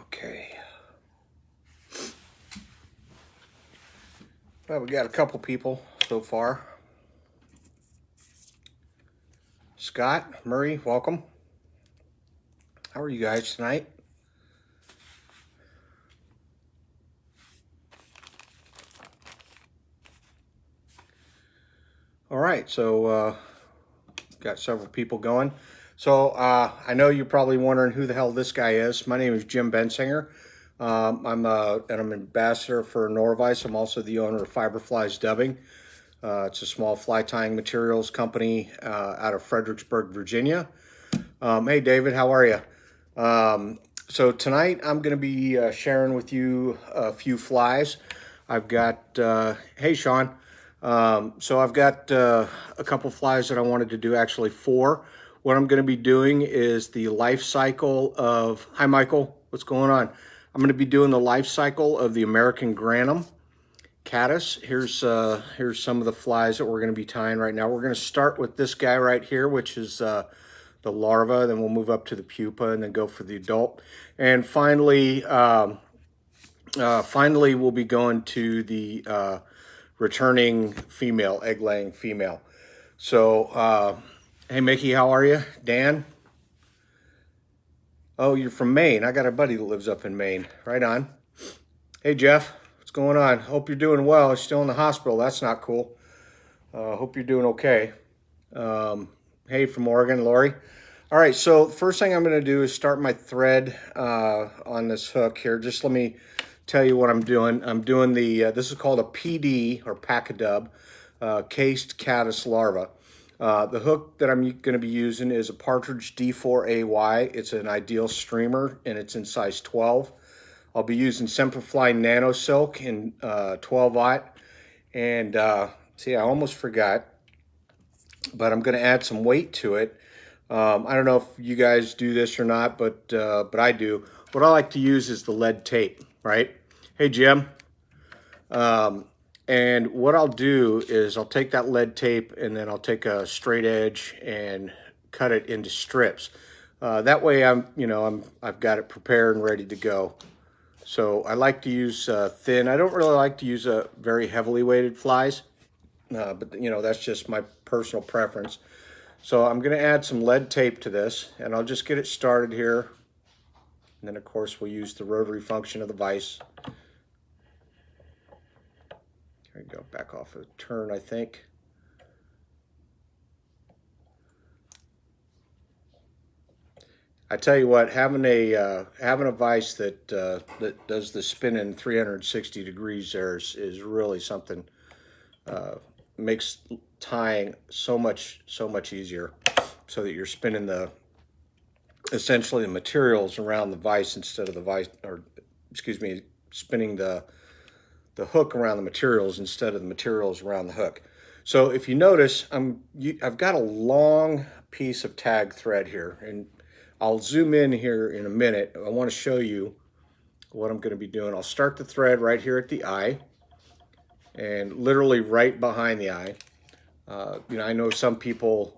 Okay. Well, we got a couple people so far. Scott, Murray, welcome. How are you guys tonight? All right, so got several people going. So I know you're probably wondering who the hell this guy is. My name is Jim Bensinger. I'm an ambassador for Nor-vise. I'm also the owner of Fiberflies Dubbing. It's a small fly tying materials company out of Fredericksburg, Virginia. Hey, David, how are you? So tonight I'm going to be sharing with you a few flies. I've got, hey, Sean. So I've got a couple flies that I wanted to do, actually 4. What I'm going to be doing is the life cycle of, hi, Michael, what's going on? I'm going to be doing the life cycle of the American Grannom Caddis. Here's some of the flies that we're going to be tying right now. We're going to start with this guy right here, which is the larva. Then we'll move up to the pupa and then go for the adult. And finally, we'll be going to the returning female, egg-laying female. So, hey, Mickey, how are you? Dan? Oh, you're from Maine. I got a buddy that lives up in Maine. Right on. Hey, Jeff. What's going on? Hope you're doing well. You're still in the hospital. That's not cool. Hope you're doing okay. Hey, from Oregon, Lori. All right, so first thing I'm going to do is start my thread on this hook here. Just let me tell you what I'm doing. I'm doing the, this is called a PD, or Paca Dub, cased caddis larva. The hook that I'm going to be using is a Partridge D4AY. It's an ideal streamer, and it's in size 12. I'll be using Semperfli Nano Silk in 12-aught. And see, I almost forgot, but I'm going to add some weight to it. I don't know if you guys do this or not, but I do. What I like to use is the lead tape, right? Hey, Jim. And what I'll do is I'll take that lead tape and then I'll take a straight edge and cut it into strips. That way I've got it prepared and ready to go. So I like to use thin. I don't really like to use very heavily weighted flies, but that's just my personal preference. So I'm going to add some lead tape to this, and I'll just get it started here. And then, of course, we'll use the rotary function of the vise. There you go, back off a turn, I think. I tell you what, having a vise that that does the spin in 360 degrees there is really something. Makes tying so much easier, so that you're spinning essentially the materials around the vise instead of the vise, or excuse me, spinning the hook around the materials instead of the materials around the hook. So if you notice, I've got a long piece of tag thread here, and I'll zoom in here in a minute. I want to show you what I'm going to be doing. I'll start the thread right here at the eye, and literally right behind the eye. I know some people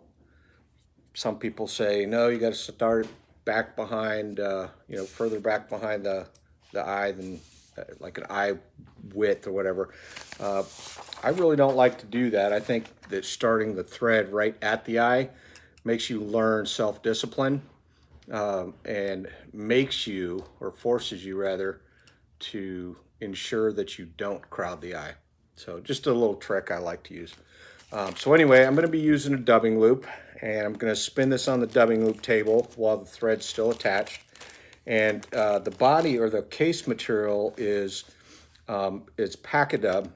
say, no, you got to start back behind, further back behind the eye than like an eye width or whatever. I really don't like to do that. I think that starting the thread right at the eye makes you learn self-discipline, and makes you, or forces you rather, to ensure that you don't crowd the eye. So just a little trick I like to use. So anyway, I'm going to be using a dubbing loop, and I'm going to spin this on the dubbing loop table while the thread's still attached. And the body, or the case material, is it's Paca Dub,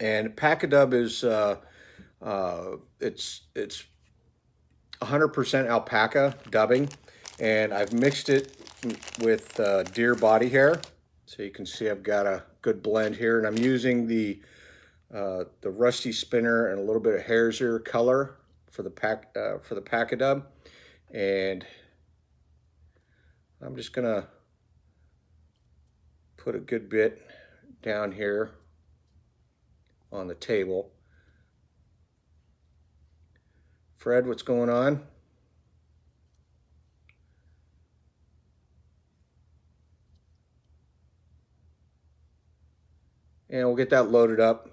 and Paca Dub is it's 100% alpaca dubbing, and I've mixed it with deer body hair. So you can see I've got a good blend here, and I'm using the rusty spinner and a little bit of hare's ear color for the Paca Dub, and I'm just gonna put a good bit down here on the table. Fred, what's going on? And we'll get that loaded up.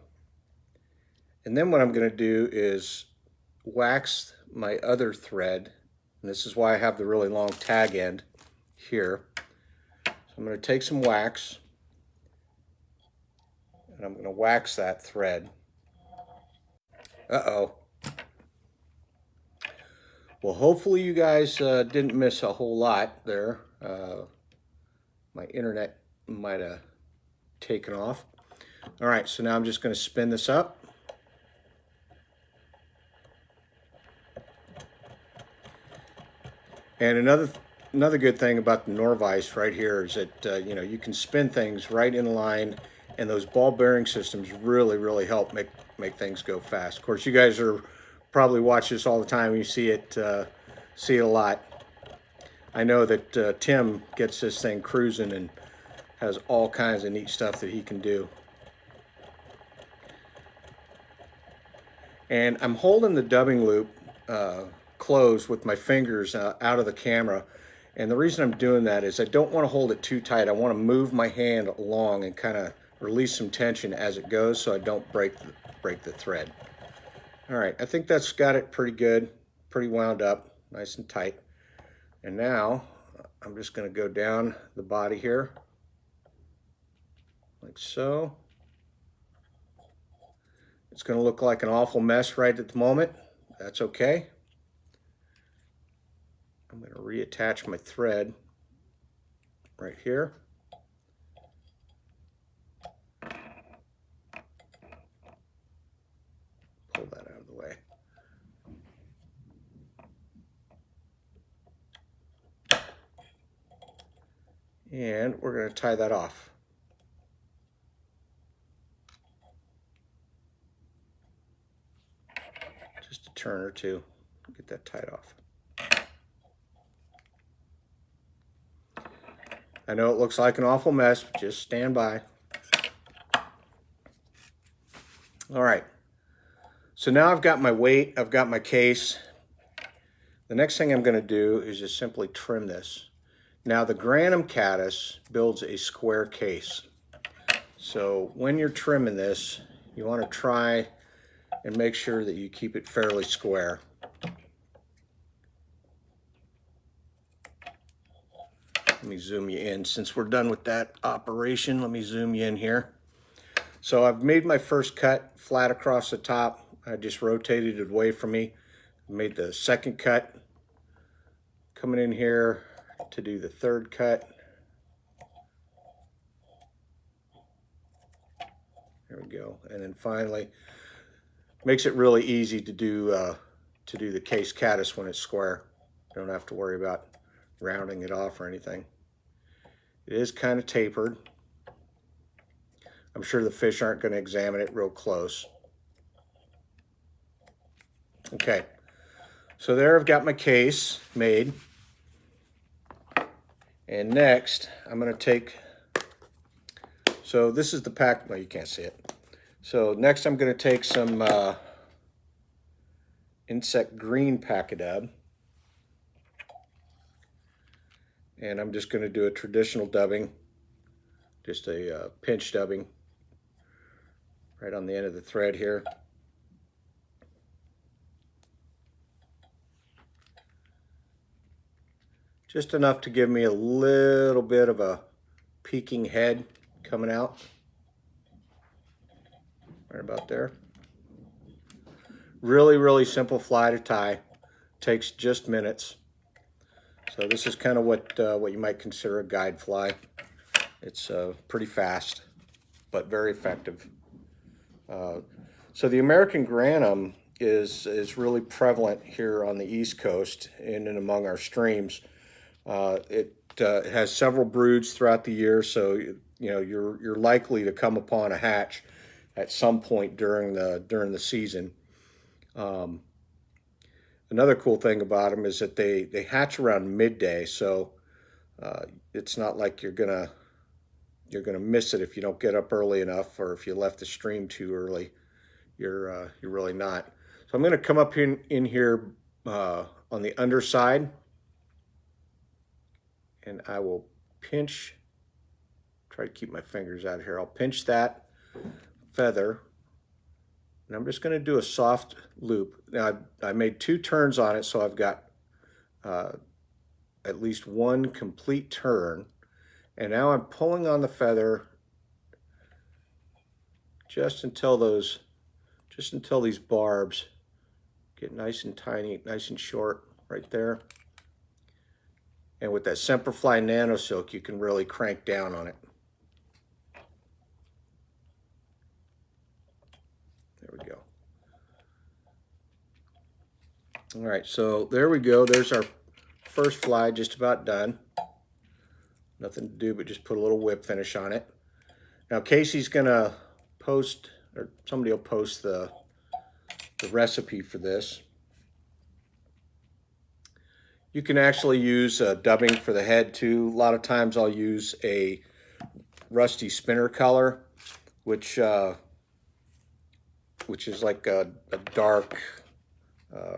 And then what I'm going to do is wax my other thread. And this is why I have the really long tag end here. So I'm going to take some wax and I'm going to wax that thread. Uh-oh. Well, hopefully you guys didn't miss a whole lot there. My internet might have taken off. All right, so now I'm just going to spin this up. And another good thing about the Norvise right here is that you know, you can spin things right in line, and those ball bearing systems really help make things go fast. Of course, you guys are probably watch this all the time. You see it a lot. I know that Tim gets this thing cruising and has all kinds of neat stuff that he can do. And I'm holding the dubbing loop closed with my fingers out of the camera. And the reason I'm doing that is I don't want to hold it too tight. I want to move my hand along and kind of release some tension as it goes so I don't break the thread. All right, I think that's got it pretty good, pretty wound up, nice and tight. And now I'm just going to go down the body here, like so. It's going to look like an awful mess right at the moment. That's okay. I'm going to reattach my thread right here. Pull that out of the way. And we're going to tie that off. Just a turn or two, get that tied off. I know it looks like an awful mess, but just stand by. All right, so now I've got my weight, I've got my case. The next thing I'm going to do is just simply trim this. Now the Grannom caddis builds a square case. So when you're trimming this, you want to try and make sure that you keep it fairly square. Let me zoom you in. Since we're done with that operation, let me zoom you in here. So I've made my first cut flat across the top. I just rotated it away from me. Made the second cut. Coming in here to do the third cut. There we go. And then finally, makes it really easy to do the case caddis when it's square. You don't have to worry about rounding it off or anything. It is kind of tapered. I'm sure the fish aren't going to examine it real close. Okay, so there I've got my case made. And next, I'm going to take, so this is the pack, well, you can't see it. So next I'm going to take some insect green Paca Dub. And I'm just going to do a traditional dubbing, just a pinch dubbing right on the end of the thread here. Just enough to give me a little bit of a peeking head coming out. Right about there. Really simple fly to tie. Takes just minutes. So this is kind of what you might consider a guide fly. It's pretty fast, but very effective. So the American Grannom is really prevalent here on the East Coast and among our streams. It has several broods throughout the year, so you know you're likely to come upon a hatch at some point during the season. Another cool thing about them is that they hatch around midday, so it's not like you're gonna miss it if you don't get up early enough, or if you left the stream too early. You're really not. So I'm gonna come up in here on the underside, and I will pinch. Try to keep my fingers out of here. I'll pinch that feather, and I'm just going to do a soft loop. Now I made 2 turns on it, so I've got at least 1 complete turn, and now I'm pulling on the feather just until these barbs get nice and tiny, nice and short right there. And with that Semperfli Nano Silk, you can really crank down on it. There we go. All right, so there we go. There's our first fly, just about done. Nothing to do but just put a little whip finish on it. Now Casey's gonna post, or somebody will post the recipe for this. You can actually use dubbing for the head too. A lot of times I'll use a rusty spinner color, which is like a dark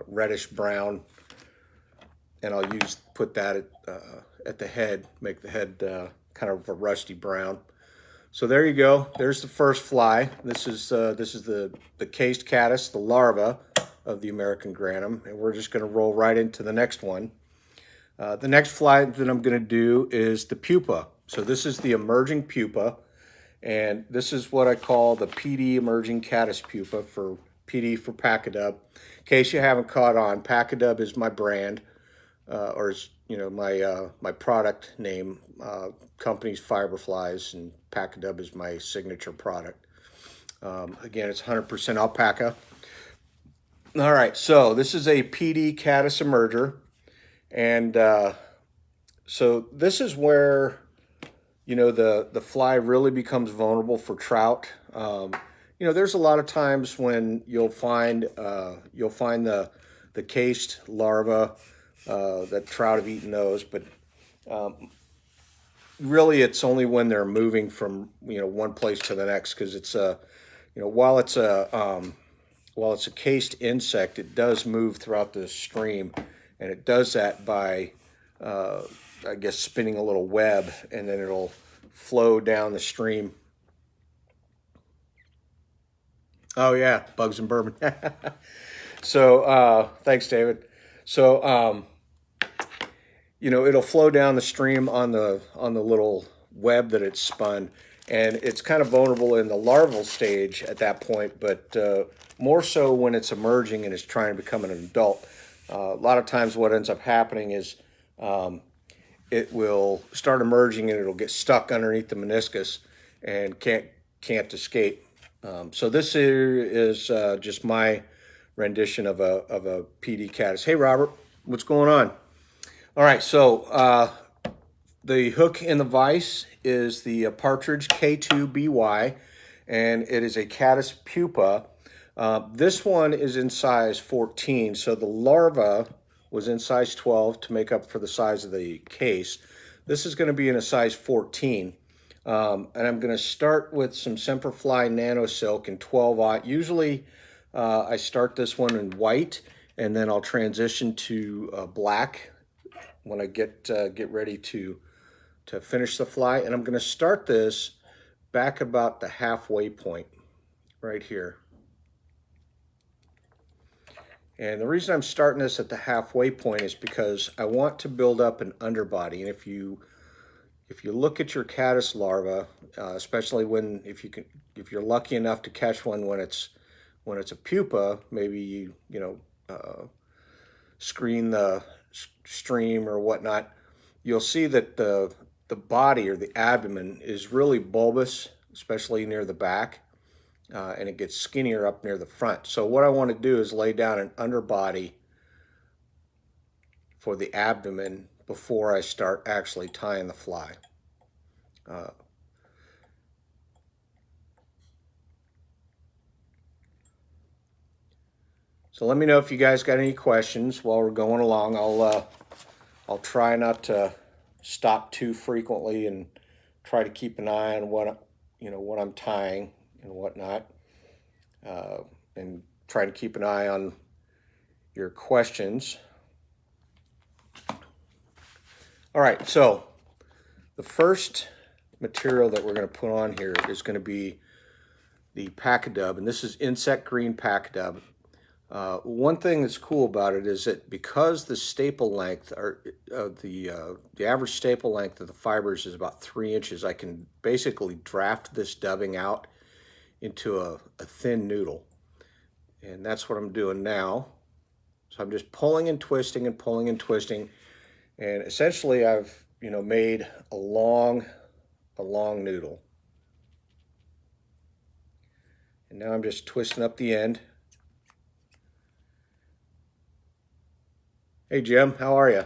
reddish brown, and I'll put that at the head, make the head kind of a rusty brown. So there you go. There's the first fly. This is the cased caddis, the larva of the American Grannom, and we're just going to roll right into the next one. The next fly that I'm going to do is the pupa. So this is the emerging pupa, and this is what I call the PD emerging caddis pupa, for PD for Paca Dub. In case you haven't caught on, Paca Dub is my brand, or is, you know, my product name. Company's Fiberflies, and Paca Dub is my signature product. Again, it's 100% alpaca. All right, so this is a PD Caddis Emerger, and so this is where, you know, the fly really becomes vulnerable for trout. You know, there's a lot of times when you'll find the cased larva, that trout have eaten those, but really it's only when they're moving from, you know, one place to the next, because it's a, you know, while it's a cased insect, it does move throughout the stream, and it does that by I guess spinning a little web, and then it'll flow down the stream. Oh yeah, bugs and bourbon. So thanks, David. So you know, it'll flow down the stream on the little web that it's spun, and it's kind of vulnerable in the larval stage at that point, but more so when it's emerging and it's trying to become an adult. A lot of times what ends up happening is it will start emerging and it'll get stuck underneath the meniscus and can't escape. So this is just my rendition of a PD caddis. Hey Robert, what's going on? All right, so the hook in the vise is the Partridge K2BY, and it is a caddis pupa. This one is in size 14, so the larva was in size 12 to make up for the size of the case. This is going to be in a size 14, and I'm going to start with some Semperfli Nano Silk in 12/0. Usually I start this one in white, and then I'll transition to black when I get ready to finish the fly. And I'm going to start this back about the halfway point right here. And the reason I'm starting this at the halfway point is because I want to build up an underbody. And if you look at your caddis larva, especially if you're lucky enough to catch one when it's a pupa, maybe you screen the stream or whatnot, you'll see that the body, or the abdomen, is really bulbous, especially near the back, and it gets skinnier up near the front. So what I want to do is lay down an underbody for the abdomen before I start actually tying the fly. So let me know if you guys got any questions while we're going along. I'll try not to stop too frequently and try to keep an eye on what I'm tying and whatnot, and try to keep an eye on your questions. All right, so the first material that we're going to put on here is going to be the Paca Dub, and this is insect green Paca Dub. One thing that's cool about it is that because the staple length, or the average staple length of the fibers is about 3 inches, I can basically draft this dubbing out into a thin noodle. And that's what I'm doing now. So I'm just pulling and twisting and pulling and twisting. And essentially I've, made a long noodle. And now I'm just twisting up the end. Hey Jim, how are you?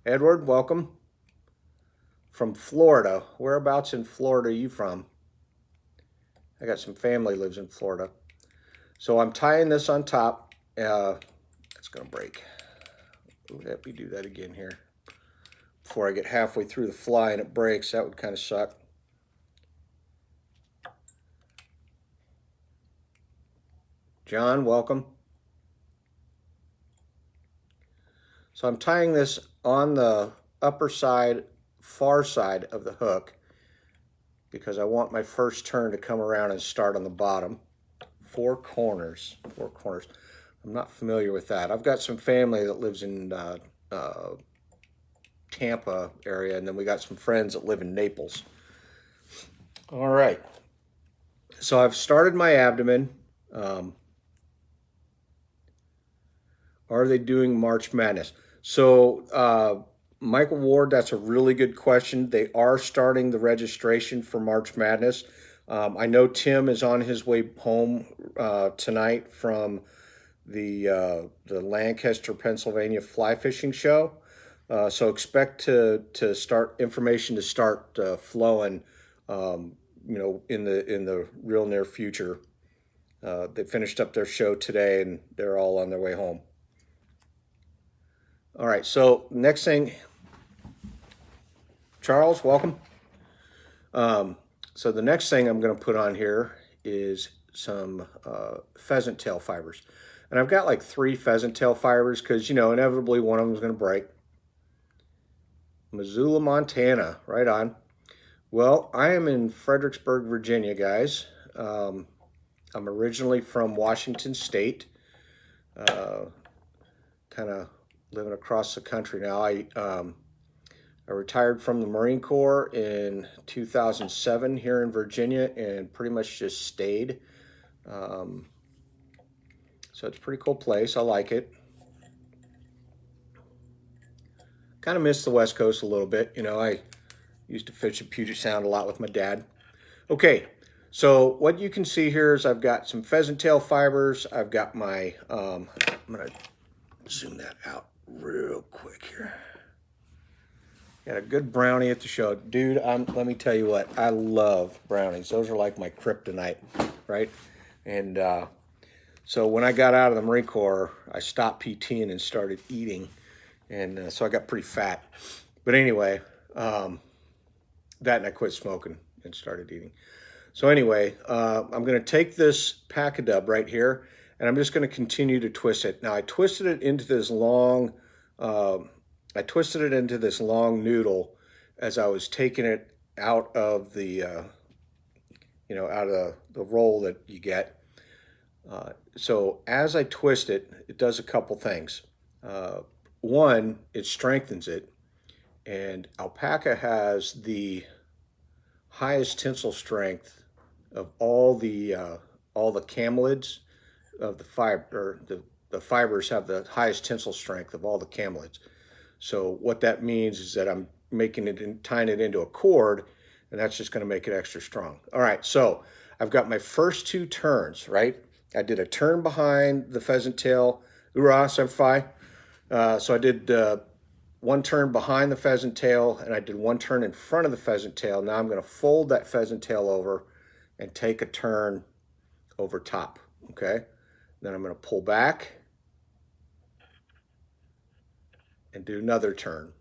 Edward, welcome. From Florida. Whereabouts in Florida are you from? I got some family lives in Florida. So I'm tying this on top. It's gonna break. Let me do that again here. Before I get halfway through the fly and it breaks, that would kind of suck. John, welcome. So I'm tying this on the upper side, far side of the hook, because I want my first turn to come around and start on the bottom. Four corners. I'm not familiar with that. I've got some family that lives in Tampa area, and then we got some friends that live in Naples. All right. So I've started my abdomen. Are they doing March Madness? So Michael Ward, that's a really good question. They are starting the registration for March Madness. I know Tim is on his way home tonight from the Lancaster, Pennsylvania fly fishing show. So expect to start information to start flowing, in the real near future. They finished up their show today and they're all on their way home. All right, so next thing, Charles, welcome. So the next thing I'm going to put on here is some pheasant tail fibers. And I've got like 3 pheasant tail fibers because, inevitably one of them is going to break. Missoula, Montana, right on. Well, I am in Fredericksburg, Virginia, guys. I'm originally from Washington State, kind of living across the country now. I retired from the Marine Corps in 2007 here in Virginia and pretty much just stayed. So it's a pretty cool place. I like it. Kind of miss the West Coast a little bit. I used to fish at Puget Sound a lot with my dad. Okay, so what you can see here is I've got some pheasant tail fibers. I've got my, I'm going to zoom that out real quick here. Got a good brownie at the show. Dude, let me tell you what, I love brownies. Those are like my kryptonite, right? And so when I got out of the Marine Corps, I stopped PTing and started eating. And so I got pretty fat. But anyway, that and I quit smoking and started eating. So anyway, I'm going to take this Paca Dub right here, and I'm just going to continue to twist it. Now I twisted it into this long, noodle as I was taking it out of the, out of the roll that you get. So as I twist it, it does a couple things. One, it strengthens it, and alpaca has the highest tensile strength of all the camelids of the fiber. The fibers have the highest tensile strength of all the camelids. So what that means is that I'm making it and tying it into a cord, and that's just going to make it extra strong. All right, so I've got my first 2 turns, right? I did a turn behind the pheasant tail. Hoorah, Semperfli. So I did 1 turn behind the pheasant tail, and I did 1 turn in front of the pheasant tail. Now I'm going to fold that pheasant tail over and take a turn over top, okay? Then I'm going to pull back and do another turn.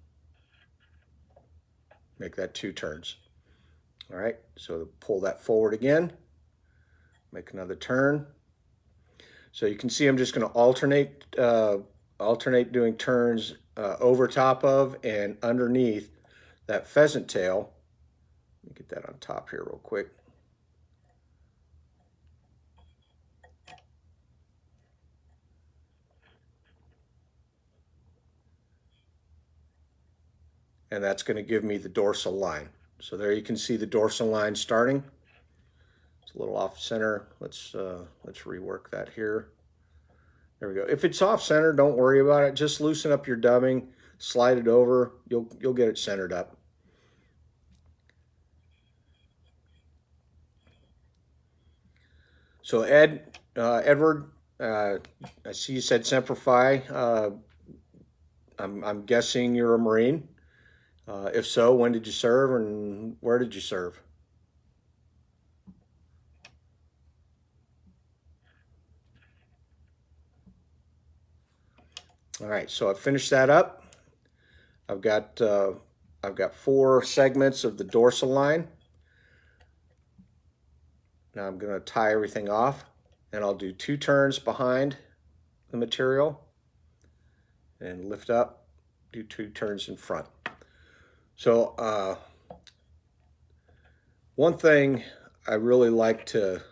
Make that 2 turns. All right, so pull that forward again, make another turn. So you can see I'm just going to alternate doing turns over top of and underneath that pheasant tail, me get that on top here real quick. And that's going to give me the dorsal line. So there you can see the dorsal line starting. It's a little off center. Let's rework that here. There we go. If it's off center, don't worry about it. Just loosen up your dubbing, slide it over. You'll get it centered up. So Edward, I see you said Semperfli. I'm guessing you're a Marine. If so, when did you serve and where did you serve? All right, so I finished that up. I've got 4 segments of the dorsal line. Now I'm going to tie everything off, and I'll do 2 turns behind the material and lift up, do 2 turns in front. So one thing I really like to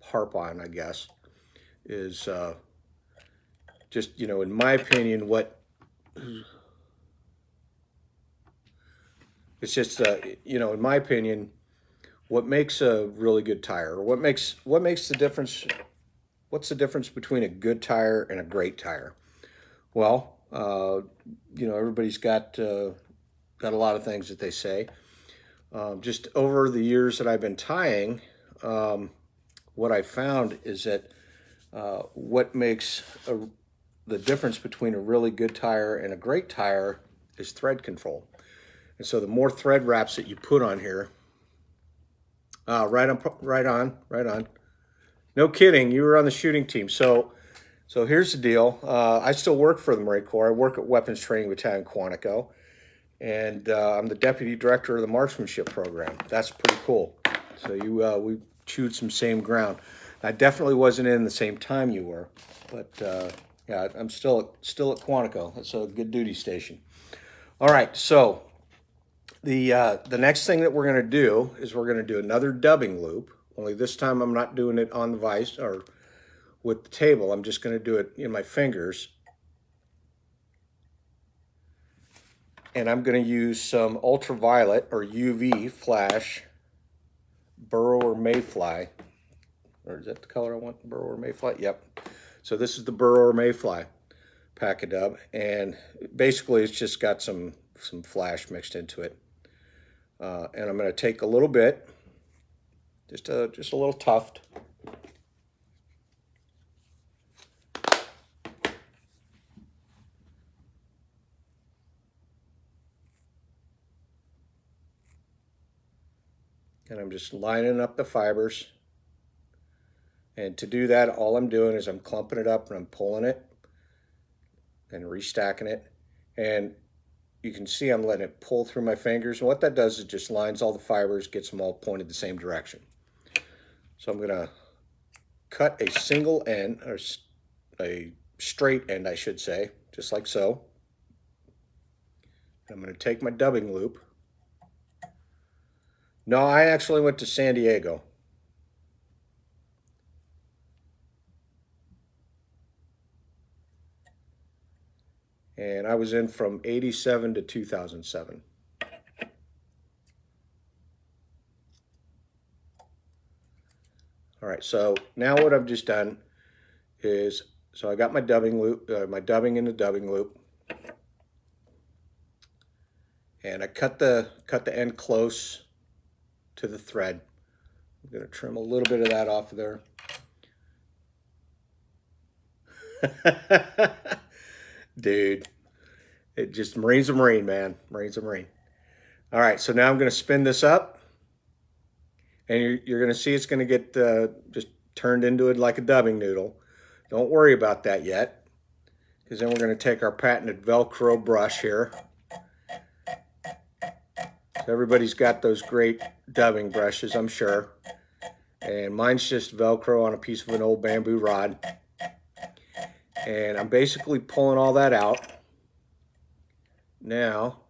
harp on, I guess, is just, in my opinion, in my opinion, what makes a really good tire, or what makes the difference, what's the difference between a good tire and a great tire? Well, everybody's got a lot of things that they say. Just over the years that I've been tying, what I found is that what makes the difference between a really good tire and a great tire is thread control. And so the more thread wraps that you put on here, right on. No kidding, you were on the shooting team. So here's the deal. I still work for the Marine Corps. I work at Weapons Training Battalion Quantico, and I'm the deputy director of the marksmanship program. That's pretty cool. So we chewed some same ground. I definitely wasn't in the same time you were, but yeah, I'm still at Quantico. That's a good duty station. All right, so the next thing that we're going to do is we're going to do another dubbing loop. Only this time I'm not doing it on the vise or with the table. I'm just going to do it in my fingers. And I'm going to use some ultraviolet or UV flash Burrower Mayfly. Or is that the color I want? Burrower Mayfly? Yep. So this is the Burrower Mayfly Paca Dub. And basically it's just got some flash mixed into it. And I'm going to take a little bit, just a little tuft. And I'm just lining up the fibers. And to do that, all I'm doing is I'm clumping it up and I'm pulling it and restacking it. And you can see I'm letting it pull through my fingers. And what that does is it just lines all the fibers, gets them all pointed the same direction. So I'm going to cut a single end, or a straight end, I should say, just like so. I'm going to take my dubbing loop. No, I actually went to San Diego. And I was in from 87 to 2007. All right, so now what I've just done is, so I got my dubbing loop, my dubbing in the dubbing loop, and I cut the end close to the thread. I'm going to trim a little bit of that off of there. Dude, it just, Marine's a Marine, man. Marine's a Marine. All right, so now I'm going to spin this up, and you're going to see it's going to get just turned into it like a dubbing noodle. Don't worry about that yet, because then we're going to take our patented Velcro brush here. So everybody's got those great dubbing brushes, I'm sure. And mine's just Velcro on a piece of an old bamboo rod. And I'm basically pulling all that out. Now,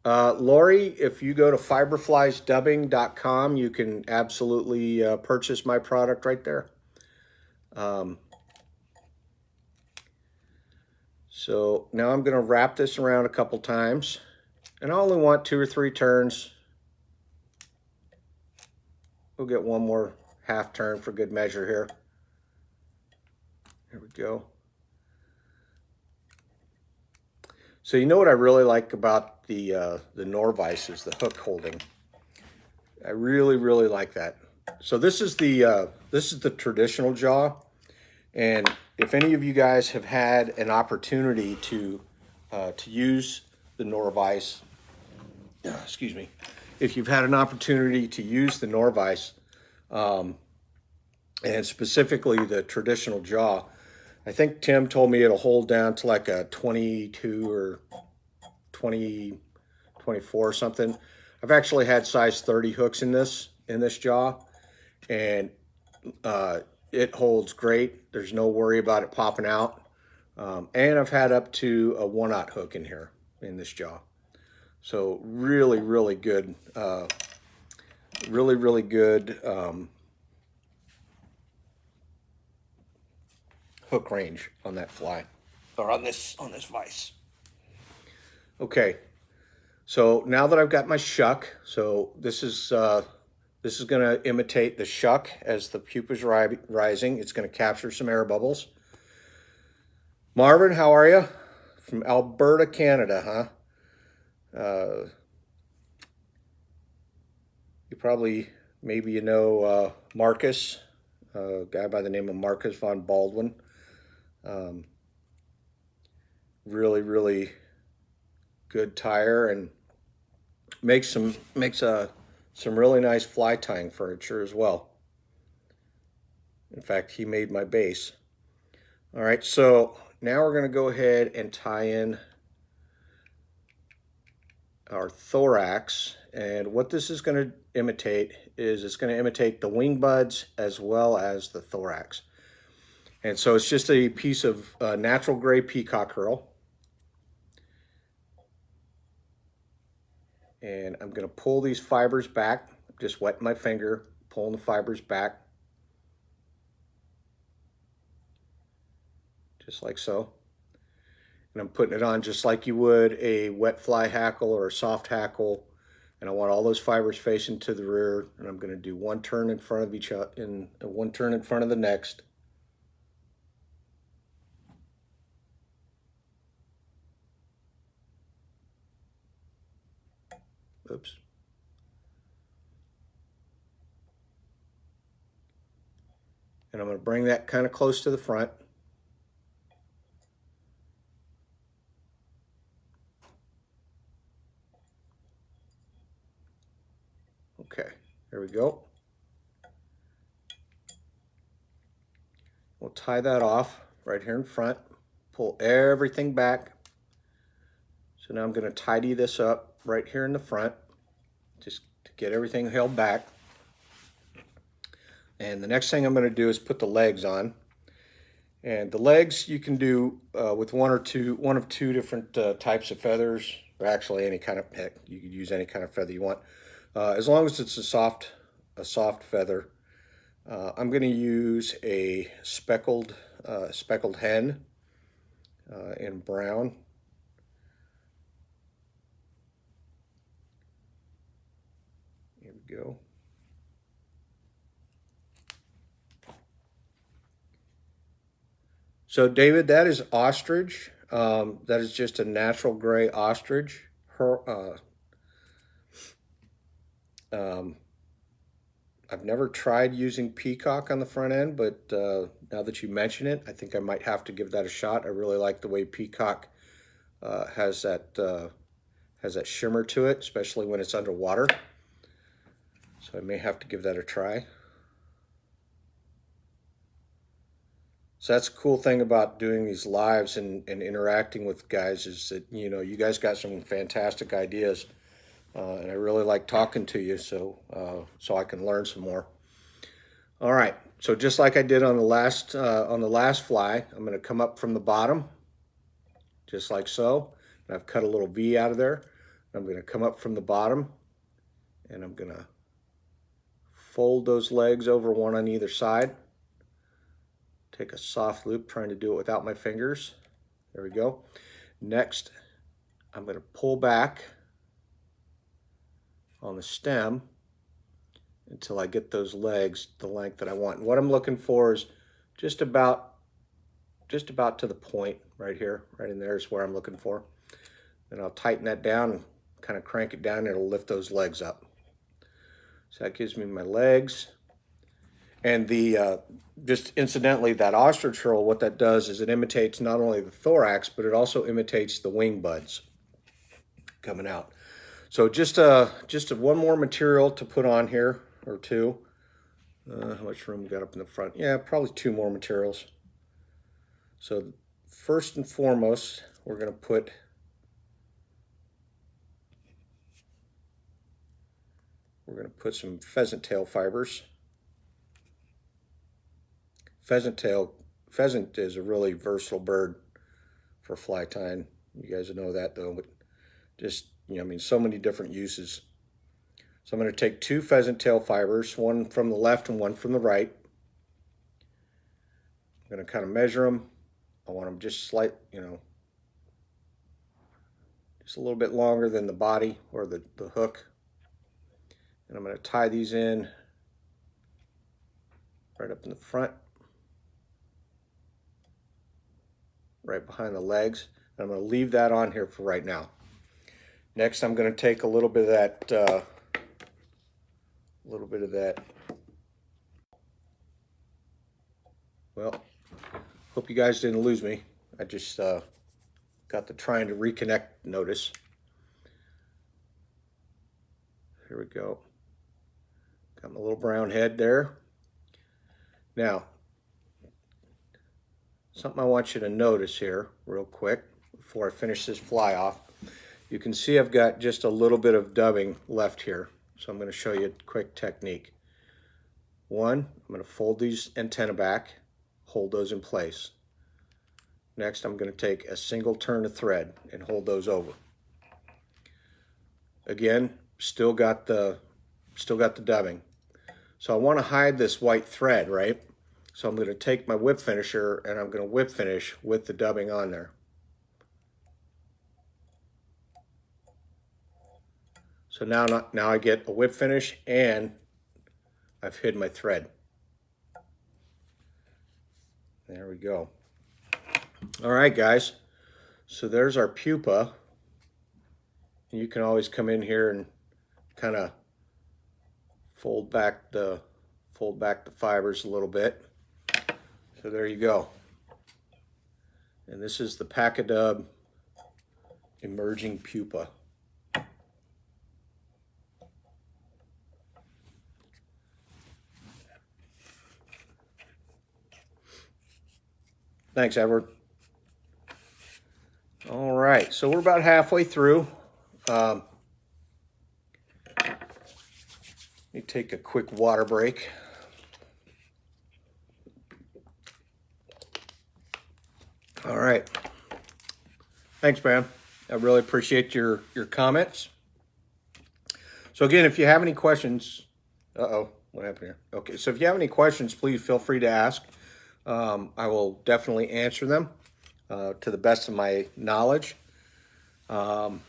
Lori, if you go to fiberfliesdubbing.com, you can absolutely purchase my product right there. So now I'm going to wrap this around a couple times, and I only want 2 or 3 turns. We'll get one more half turn for good measure here. There we go. So you know what I really like about the Nor-vise is the hook holding. I really like that. So this is the traditional jaw, and if any of you guys have had an opportunity to use the Nor-vise, excuse me, if you've had an opportunity to use the Nor-vise, and specifically the traditional jaw, I think Tim told me it'll hold down to like a 22 or 20, 24 or something. I've actually had size 30 hooks in this jaw, and it holds great. There's no worry about it popping out. And I've had up to a 1/0 hook in here in this jaw. So really good, really good hook range on that fly, or on this vise. Okay, so now that I've got my shuck, so this is going to imitate the shuck as the pupa's rising. It's going to capture some air bubbles. Marvin, how are you? From Alberta, Canada, huh? You probably, maybe you know Marcus, a guy by the name of Marcus von Baldwin. Really good tire, and makes some really nice fly tying furniture as well. In fact, he made my base. All right, so now we're going to go ahead and tie in our thorax, and what this is going to imitate is it's going to imitate the wing buds as well as the thorax. And so it's just a piece of natural gray peacock herl. And I'm going to pull these fibers back, just wet my finger, pulling the fibers back. Just like so. And I'm putting it on just like you would a wet fly hackle or a soft hackle. And I want all those fibers facing to the rear. And I'm going to do one turn in front of each other, and one turn in front of the next. Oops. And I'm going to bring that kind of close to the front. Okay, there we go. We'll tie that off right here in front. Pull everything back. So now I'm going to tidy this up right here in the front, just to get everything held back. And the next thing I'm going to do is put the legs on. And the legs you can do with one of two different types of feathers, or actually any kind of, heck, you could use any kind of feather you want, as long as it's a soft feather. I'm going to use a speckled hen in brown. Here we go. So David, that is ostrich. That is just a natural gray ostrich. I've never tried using peacock on the front end, but now that you mention it, I think I might have to give that a shot. I really like the way peacock has that shimmer to it, especially when it's underwater. So I may have to give that a try. So that's a cool thing about doing these lives and interacting with guys, is that, you know, you guys got some fantastic ideas, and I really like talking to you, so I can learn some more. All right, so just like I did on the last fly, I'm going to come up from the bottom, just like so. And I've cut a little V out of there. I'm going to come up from the bottom and I'm going to fold those legs over, one on either side. Take a soft loop, trying to do it without my fingers. There we go. Next, I'm going to pull back on the stem until I get those legs the length that I want. And what I'm looking for is just about to the point right here, right in there is where I'm looking for. And I'll tighten that down and kind of crank it down and it'll lift those legs up. So that gives me my legs. And the just incidentally, that ostrich roll, what that does is it imitates not only the thorax, but it also imitates the wing buds coming out. So just one more material to put on here, or two. How much room we got up in the front? Yeah, probably two more materials. So first and foremost, we're going to put some pheasant tail fibers. Pheasant is a really versatile bird for fly tying. You guys know that though, but just, I mean, so many different uses. So I'm going to take two pheasant tail fibers, one from the left and one from the right. I'm going to kind of measure them. I want them just just a little bit longer than the body or the hook. And I'm going to tie these in right up in the front, right behind the legs. And I'm going to leave that on here for right now. Next, I'm going to take a little bit of that, well, hope you guys didn't lose me. I just got the trying to reconnect notice. Here we go. Got my little brown head there. Now, something I want you to notice here real quick before I finish this fly off. You can see I've got just a little bit of dubbing left here. So I'm going to show you a quick technique. One, I'm going to fold these antennae back, hold those in place. Next, I'm going to take a single turn of thread and hold those over. Again, still got the dubbing. So I want to hide this white thread, right? So I'm going to take my whip finisher and I'm going to whip finish with the dubbing on there. So now I get a whip finish and I've hid my thread. There we go. All right, guys. So there's our pupa. You can always come in here and kind of fold back the fibers a little bit. So there you go. And this is the Paca Dub emerging pupa. Thanks, Edward. All right, so we're about halfway through. Let me take a quick water break. All right. Thanks, man. I really appreciate your comments. So again, if you have any questions, what happened here? Okay, so if you have any questions, please feel free to ask. I will definitely answer them to the best of my knowledge. So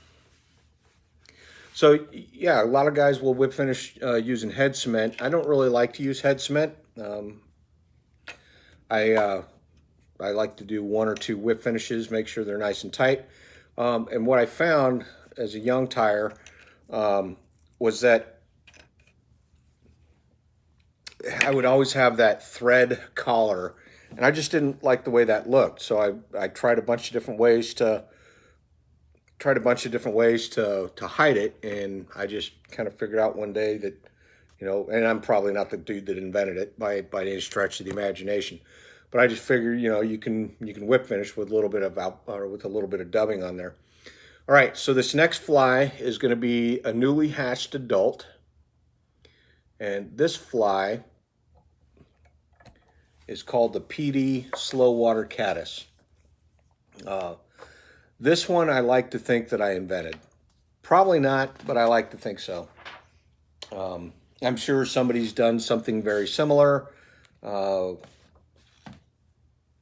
yeah, a lot of guys will whip finish using head cement. I don't really like to use head cement. I like to do one or two whip finishes, make sure they're nice and tight. And what I found as a young tyer was that I would always have that thread collar, and I just didn't like the way that looked. So I tried a bunch of different ways to hide it, and I just kind of figured out one day that, and I'm probably not the dude that invented it by any stretch of the imagination, but I just figured, you can whip finish with a little bit of dubbing on there. All right, so this next fly is going to be a newly hatched adult, and this fly is called the PD slow water caddis. This one I like to think that I invented. Probably not, but I like to think so. I'm sure somebody's done something very similar,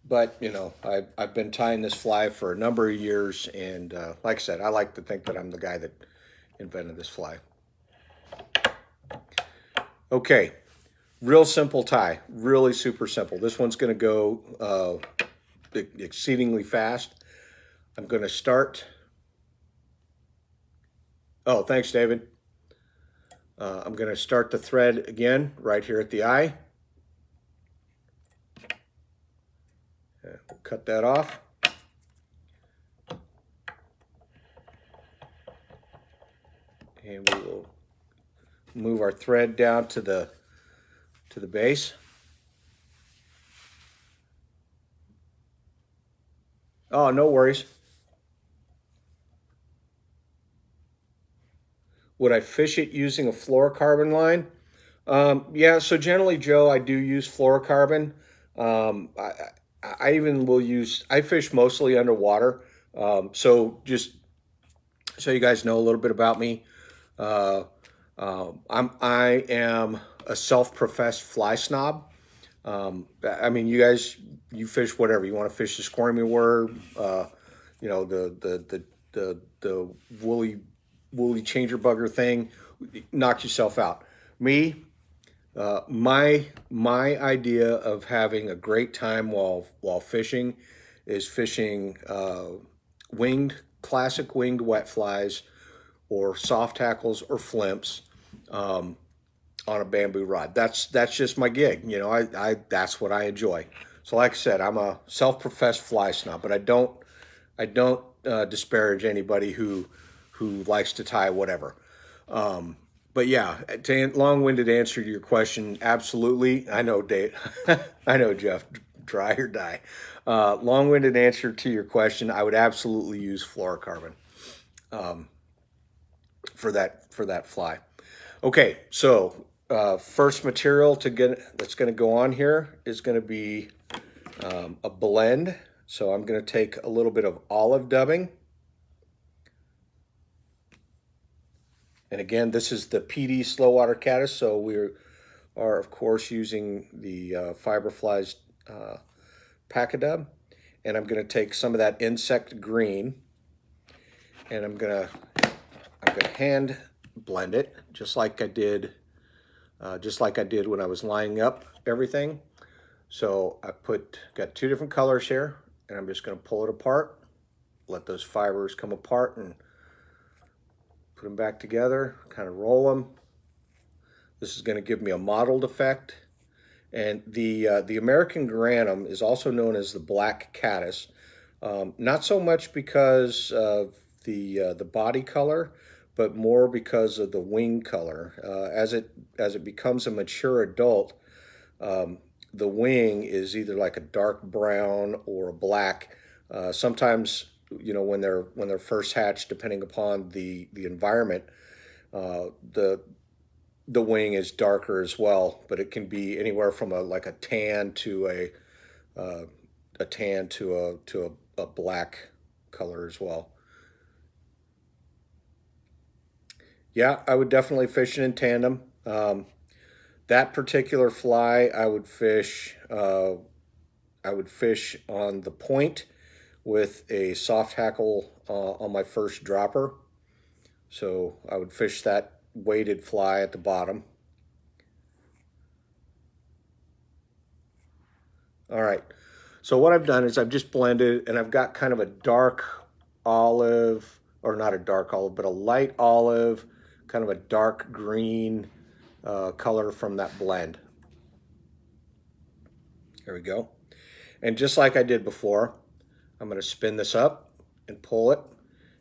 but you know, I've been tying this fly for a number of years, and like I said, I like to think that I'm the guy that invented this fly. Okay, real simple tie, really super simple. This one's going to go exceedingly fast. I'm going to start. Oh, thanks, David. I'm going to start the thread again right here at the eye. We'll cut that off. And we will move our thread down to the base. Oh, no worries. Would I fish it using a fluorocarbon line? Yeah, so generally, Joe, I do use fluorocarbon. I even will use, I fish mostly underwater. So just so you guys know a little bit about me, I am a self-professed fly snob. I mean, you guys, you fish whatever you want to fish. The squirmy worm, you know, the woolly changer bugger thing. Knock yourself out. Me, my idea of having a great time while fishing is fishing classic winged wet flies or soft tackles or flimps on a bamboo rod. That's just my gig. You know, I that's what I enjoy. So like I said, I'm a self-professed fly snob, but I don't disparage anybody who likes to tie whatever. But yeah, to long-winded answer to your question, absolutely. I know, Dave. I know, Jeff. Dry or die. Long-winded answer to your question, I would absolutely use fluorocarbon for that fly. Okay, so first material that's going to go on here is going to be a blend. So I'm going to take a little bit of olive dubbing. And again, this is the PD slow water caddis, so we are of course using the Fiberflies Paca Dub. And I'm going to take some of that insect green, and I'm going to hand blend it just like I did when I was lining up everything. So I got two different colors here, and I'm just going to pull it apart, let those fibers come apart, and put them back together, kind of roll them. This is going to give me a mottled effect. And the American Grannom is also known as the Black Caddis. Not so much because of the body color, but more because of the wing color. As it becomes a mature adult, the wing is either like a dark brown or a black. Sometimes, you know, when they're first hatched, depending upon the environment, the wing is darker as well, but it can be anywhere from a tan to a black color as well. Yeah, I would definitely fish it in tandem. That particular fly, I would fish on the point with a soft hackle on my first dropper. So I would fish that weighted fly at the bottom. All right, so what I've done is I've just blended, and I've got kind of a dark olive, or not a dark olive, but a light olive, kind of a dark green color from that blend. There we go. And just like I did before, I'm going to spin this up and pull it.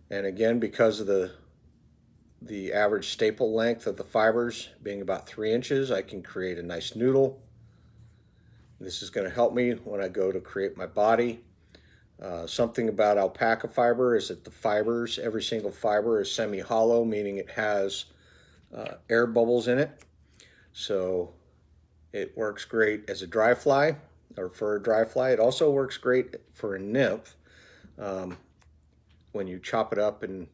And again, because of the average staple length of the fibers being about 3 inches, I can create a nice noodle. This is going to help me when I go to create my body. Something about alpaca fiber is that the fibers, every single fiber is semi-hollow, meaning it has air bubbles in it. So it works great as a dry fly, or for a dry fly. It also works great for a nymph when you chop it up and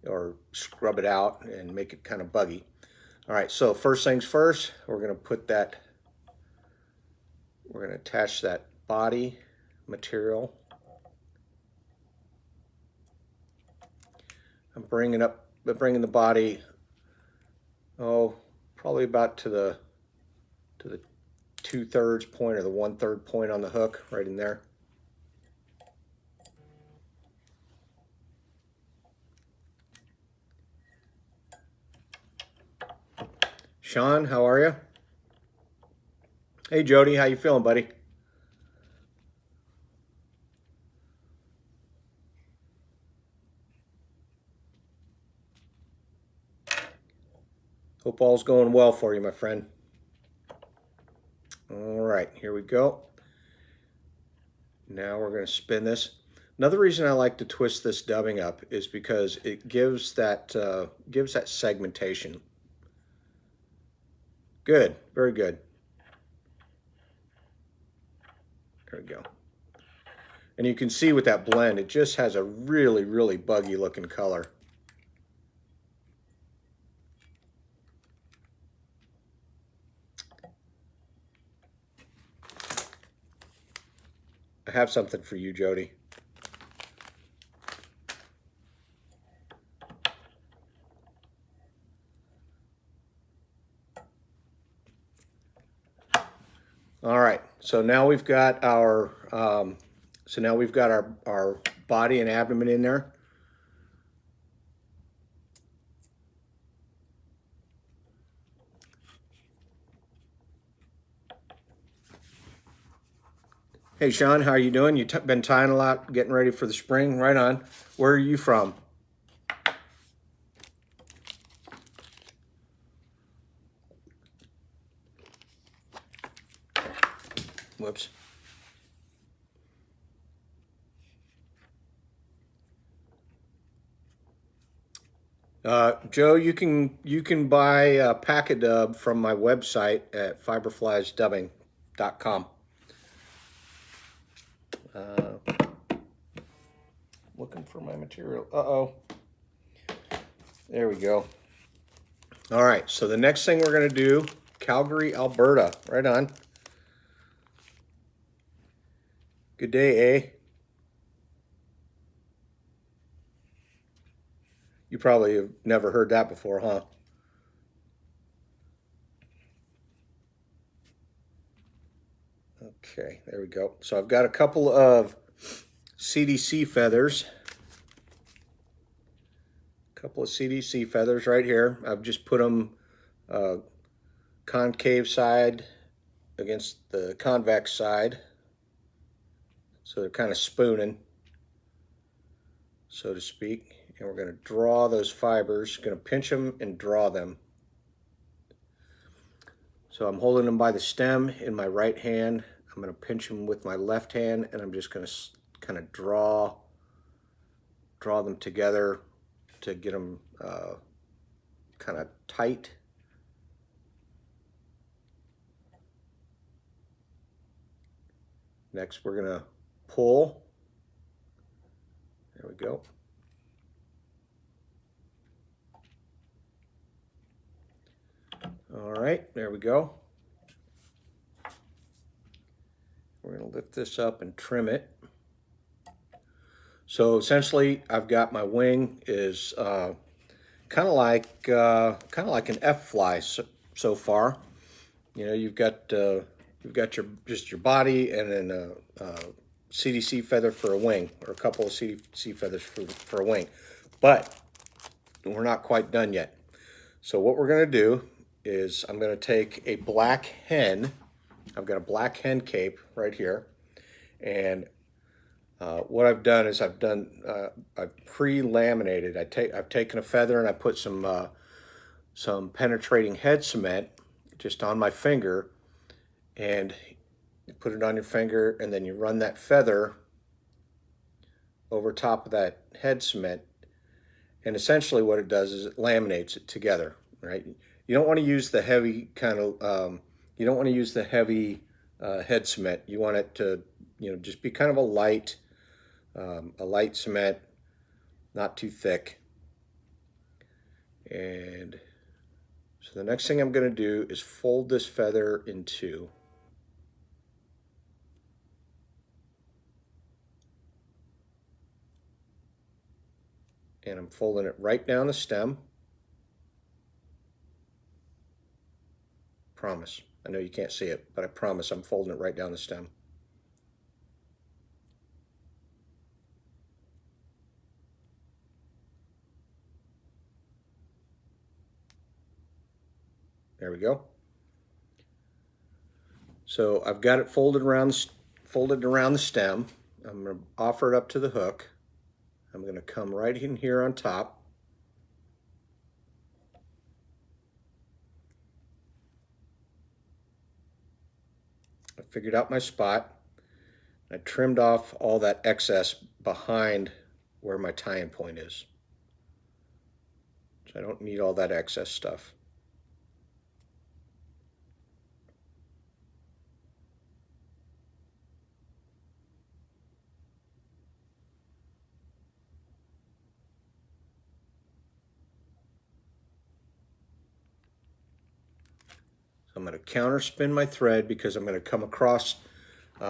or scrub it out and make it kind of buggy. All right, so first things first, we're going to attach that body material. I'm bringing the body, probably about to the 2/3 point or the 1/3 point on the hook, right in there. Sean, how are you? Hey Jody, how you feeling, buddy? Hope all's going well for you, my friend. All right, here we go. Now we're going to spin this. Another reason I like to twist this dubbing up is because it gives that segmentation. Good, very good. There we go. And you can see with that blend, it just has a really, really buggy looking color. I have something for you, Jody. All right, so now we've got our our body and abdomen in there. Hey Sean, how are you doing? You've been tying a lot, getting ready for the spring. Right on. Where are you from? Whoops. Joe, you can buy Paca Dub from my website at fiberfliesdubbing.com. Looking for my material. Uh-oh. There we go. All right, so the next thing we're going to do, Calgary, Alberta. Right on. Good day, eh? You probably have never heard that before, huh? Okay, there we go. So I've got a couple of CDC feathers. Right here. I've just put them concave side against the convex side. So they're kind of spooning, so to speak. And we're going to draw those fibers, going to pinch them and draw them. So I'm holding them by the stem in my right hand. I'm going to pinch them with my left hand, and I'm just going to kind of draw them together to get them kind of tight. Next, we're going to pull. There we go. All right, there we go. We're going to lift this up and trim it. So essentially, I've got my wing is kind of like an F fly so far. You know, you've got your body and then a CDC feather for a wing, or a couple of CDC feathers for a wing. But we're not quite done yet. So what we're going to do is I'm going to take a black hen. I've got a black hen cape right here, and what I've done is I've pre-laminated. I've taken a feather and I put some penetrating head cement just on my finger, and you put it on your finger, and then you run that feather over top of that head cement, and essentially what it does is it laminates it together, right? You don't want to use the heavy kind of head cement. You want it to, just be kind of a light cement, not too thick. And so the next thing I'm going to do is fold this feather in two. And I'm folding it right down the stem. Promise. I know you can't see it, but I promise I'm folding it right down the stem. There we go. So I've got it folded around the stem. I'm going to offer it up to the hook. I'm going to come right in here on top. I figured out my spot. I trimmed off all that excess behind where my tying point is. So I don't need all that excess stuff. I'm going to counter spin my thread because I'm going to come across with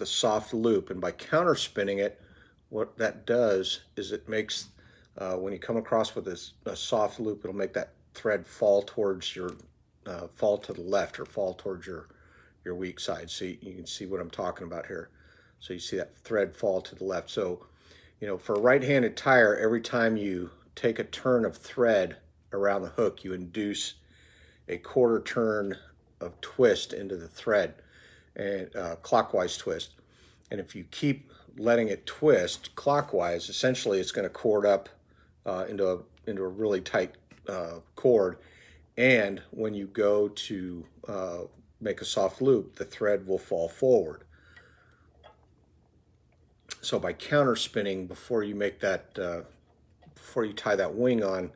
a soft loop, and by counter spinning it, what that does is it makes when you come across with a soft loop, it'll make that thread fall towards your fall to the left or fall towards your weak side. So you can see what I'm talking about here. So you see that thread fall to the left. So for a right-handed tire, every time you take a turn of thread around the hook, you induce a quarter turn of twist into the thread, and clockwise twist. And if you keep letting it twist clockwise, essentially it's going to cord up into a really tight cord. And when you go to make a soft loop, the thread will fall forward. So by counter spinning before you make that, before you tie that wing on,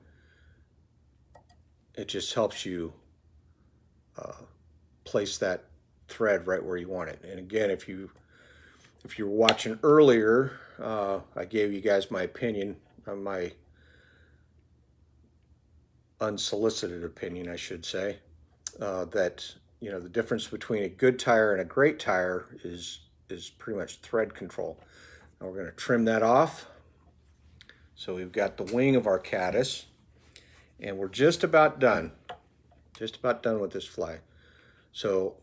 it just helps you place that thread right where you want it. And again, if you were watching earlier, I gave you guys my opinion, my unsolicited opinion, I should say, that the difference between a good tire and a great tire is pretty much thread control. Now we're going to trim that off. So we've got the wing of our caddis, and we're just about done. Just about done with this fly. So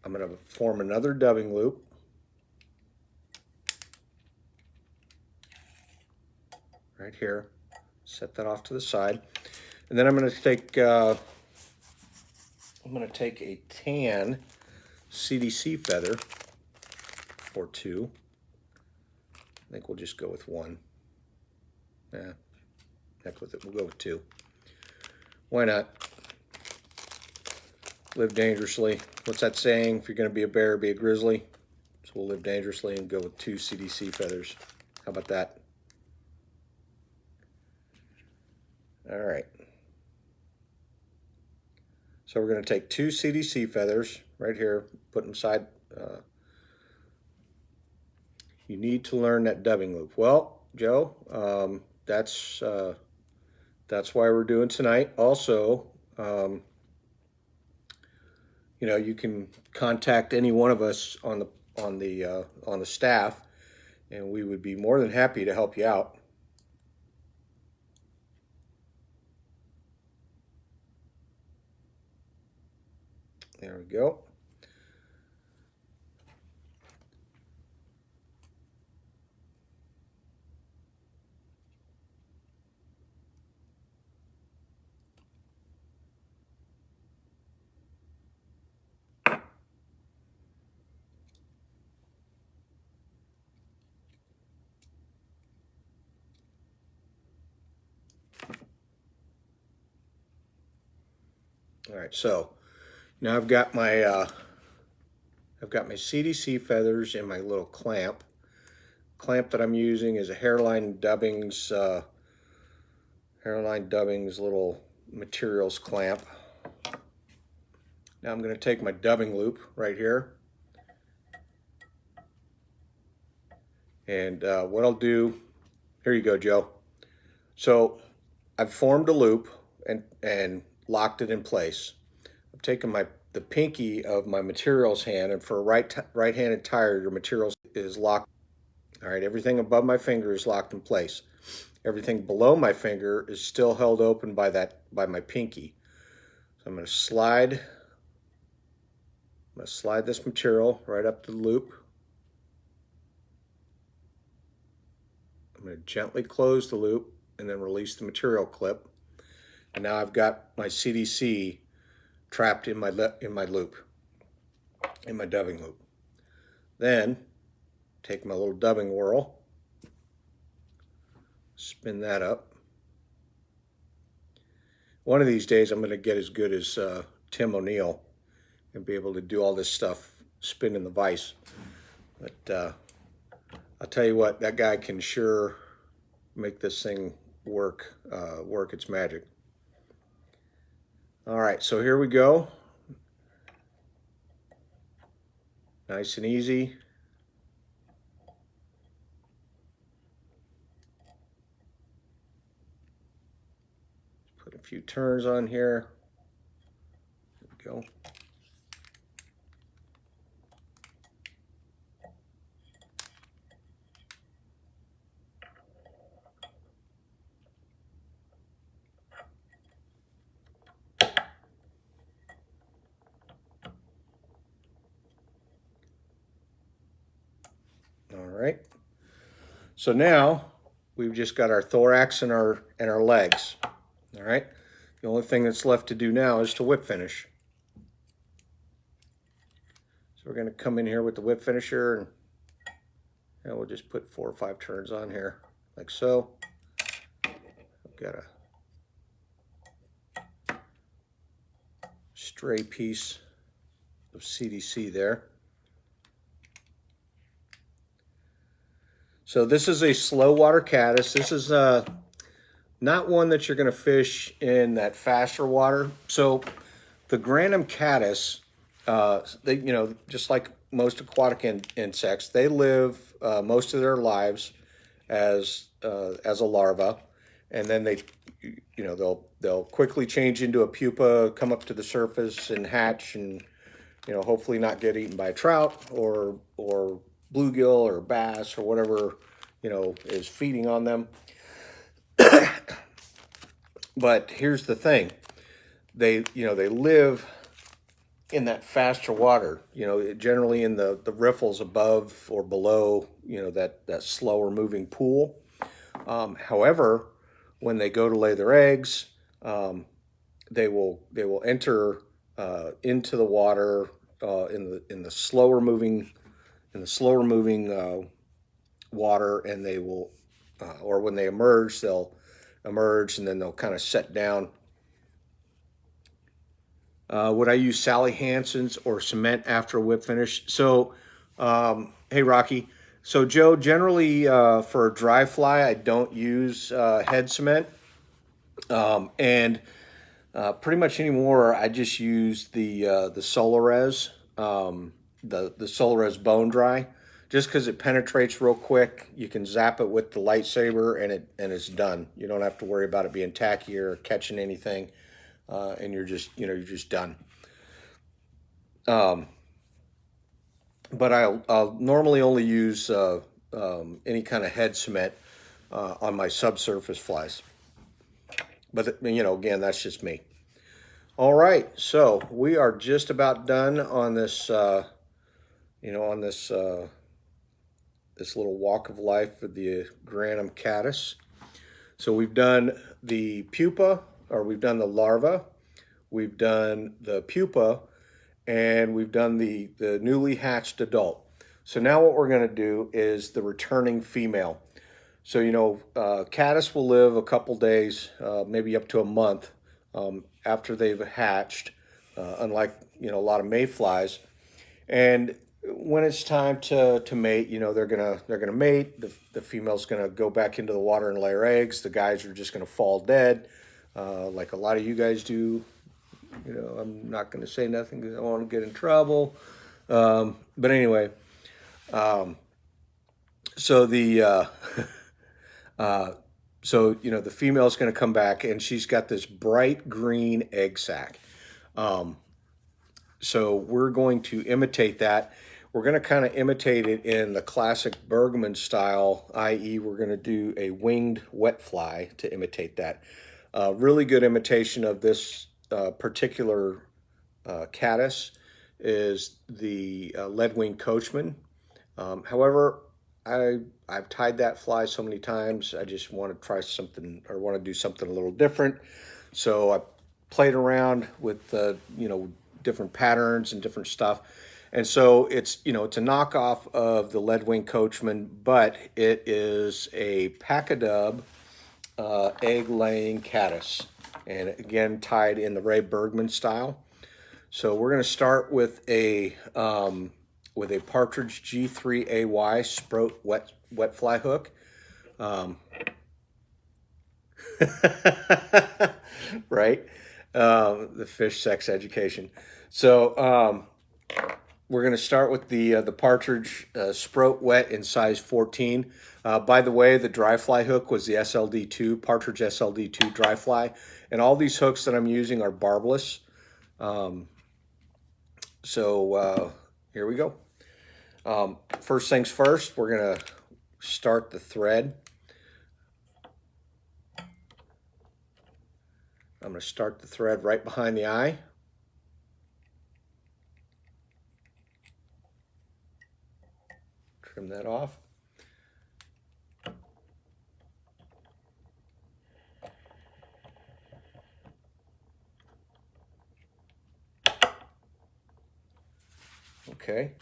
I'm going to form another dubbing loop. Right here. Set that off to the side. And then I'm going to take a tan CDC feather or two. I think we'll just go with one. Heck with it. We'll go with two. Why not? Live dangerously. What's that saying? If you're going to be a bear, be a grizzly. So we'll live dangerously and go with two CDC feathers. How about that? All right. So we're going to take two CDC feathers right here, put them side. You need to learn that dubbing loop. Well, Joe, that's why we're doing tonight. Also, you can contact any one of us on the staff, and we would be more than happy to help you out. There we go. All right, so now I've got my CDC feathers in my little clamp. Clamp that I'm using is a Hairline Dubbings little materials clamp. Now I'm going to take my dubbing loop right here, and what I'll do, here you go, Joe. So I've formed a loop and locked it in place. I've taken the pinky of my materials hand, and for a right-handed tire, your materials is locked. All right, everything above my finger is locked in place. Everything below my finger is still held open by my pinky. So I'm going to slide this material right up the loop. I'm going to gently close the loop and then release the material clip. And now I've got my CDC trapped in my loop, in my dubbing loop. Then take my little dubbing whirl, spin that up. One of these days I'm going to get as good as Tim O'Neill and be able to do all this stuff spinning the vise. But I'll tell you what, that guy can sure make this thing work its magic. All right, so here we go. Nice and easy. Put a few turns on here. There we go. All right. So now we've just got our thorax and our legs. All right. The only thing that's left to do now is to whip finish. So we're going to come in here with the whip finisher, and we'll just put 4 or 5 turns on here, like so. I've got a stray piece of CDC there. So this is a slow water caddis. This is not one that you're going to fish in that faster water. So the Grannom caddis, they, just like most aquatic insects, they live most of their lives as a larva, and then they'll quickly change into a pupa, come up to the surface and hatch, and hopefully not get eaten by a trout or bluegill or bass or whatever is feeding on them. But here's the thing, they live in that faster water, generally in the riffles above or below that slower moving pool. However, when they go to lay their eggs, they will enter into the water in the slower moving water, and they will or when they emerge, they'll emerge and then they'll kind of set down. Would I use Sally Hansen's or cement after a whip finish? So hey Rocky, so Joe, generally for a dry fly I don't use head cement, and pretty much anymore I just use the Solarez, the Solarez bone dry, just because it penetrates real quick. You can zap it with the lightsaber and it's done. You don't have to worry about it being tacky or catching anything, and you're just done. But I'll normally only use any kind of head cement on my subsurface flies. But again, that's just me. All right, so we are just about done on this. This little walk of life with the Grannom caddis. So we've done the pupa, or we've done the larva, we've done the pupa, and we've done the newly hatched adult. So now what we're going to do is the returning female. So caddis will live a couple days, maybe up to a month after they've hatched, unlike a lot of mayflies. And when it's time to mate, they're gonna mate. The female's gonna go back into the water and lay her eggs. The guys are just gonna fall dead, like a lot of you guys do. I'm not gonna say nothing because I don't want to get in trouble. But anyway, so the So, you know, the female is going to come back and she's got this bright green egg sac. So we're going to imitate that. We're going to kind of imitate it in the classic Bergman style, i.e. we're going to do a winged wet fly to imitate that. Really good imitation of this particular caddis is the lead-winged coachman. However, I've tied that fly so many times, I just want to try something, or want to do something a little different. So I played around with you know, different patterns and different stuff. And so it's, you know, it's a knockoff of the lead-winged coachman, but it is a Paca Dub egg-laying caddis. And again, tied in the Ray Bergman style. So we're going to start with a Partridge G3AY Sprout wet fly hook. Right? The fish sex education. So we're going to start with the Partridge Sprout wet in size 14. By the way, the dry fly hook was the SLD2, Partridge SLD2 dry fly. And all these hooks that I'm using are barbless. So here we go. First things first, we're going to start the thread. I'm going to start the thread right behind the eye. Trim that off. Okay.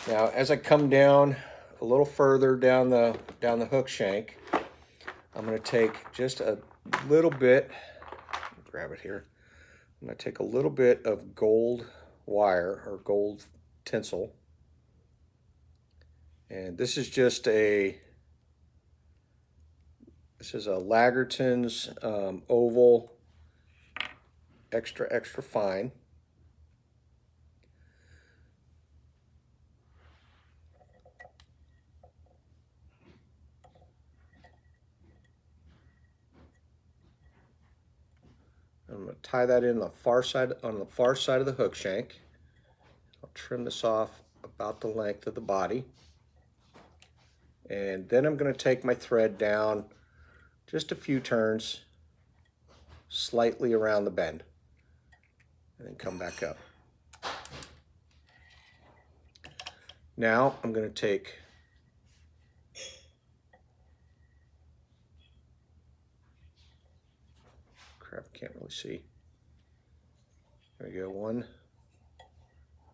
Now, as I come down a little further down the hook shank, I'm going to take just a little bit. Grab it here. I'm going to take a little bit of gold wire or gold tinsel, and this is just this is a Lagerton's oval, extra fine. I'm going to tie that in on the far side of the hook shank. I'll trim this off about the length of the body. And then I'm going to take my thread down just a few turns, slightly around the bend, and then come back up. Now I'm going to take can't really see. There we go. 1,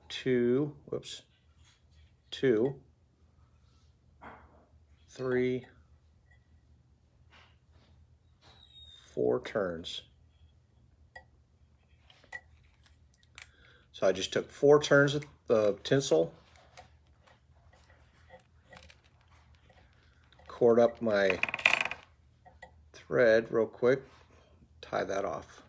2, whoops, 2, 3, 4 turns. So I just took 4 turns of the tinsel, cord up my thread real quick, tie that off.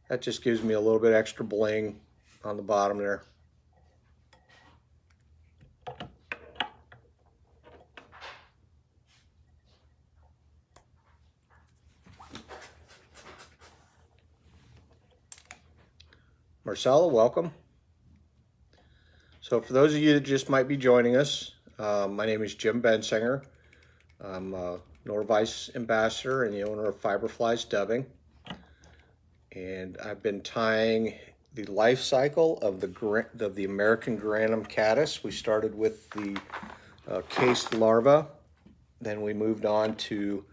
That just gives me a little bit extra bling on the bottom there. Marcella, welcome. So for those of you that just might be joining us, my name is Jim Bensinger. I'm a Nor-vise ambassador and the owner of Fiberflies Dubbing. And I've been tying the life cycle of the American Grannom caddis. We started with the cased larva, then we moved on to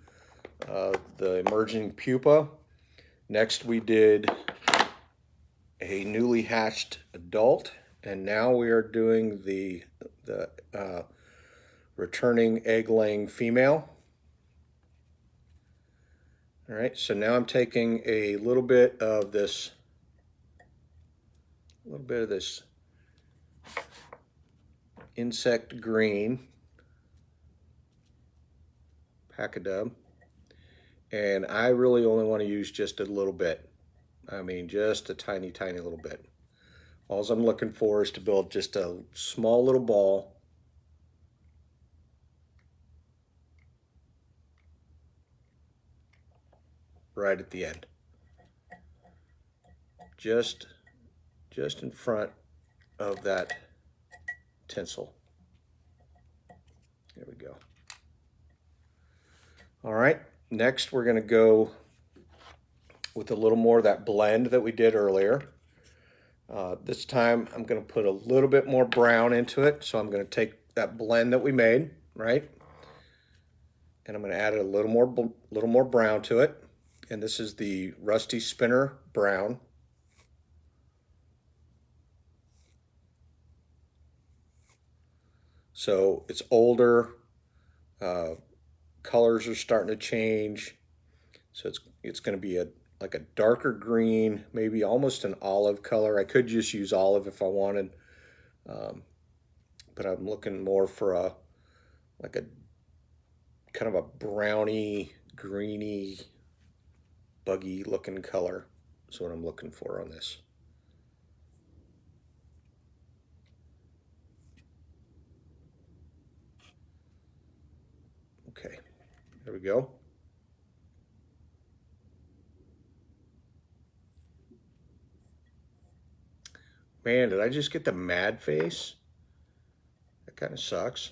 the emerging pupa. Next we did a newly hatched adult, and now we are doing the returning egg-laying female. All right, so now I'm taking a little bit of this insect green Paca Dub, and I really only want to use just a little bit. I mean, just a tiny little bit. All I'm looking for is to build just a small little ball. Right at the end. Just in front of that tinsel. There we go. All right, next we're going to go with a little more of that blend that we did earlier. This time I'm going to put a little bit more brown into it. So I'm going to take that blend that we made, right? And I'm going to add a little more brown to it. And this is the Rusty Spinner Brown. So it's older, colors are starting to change. So it's going to be like a darker green, maybe almost an olive color. I could just use olive if I wanted, but I'm looking more for like a kind of a browny, greeny, buggy looking color. That's what I'm looking for on this. Okay, there we go. Man, did I just get the mad face? That kind of sucks.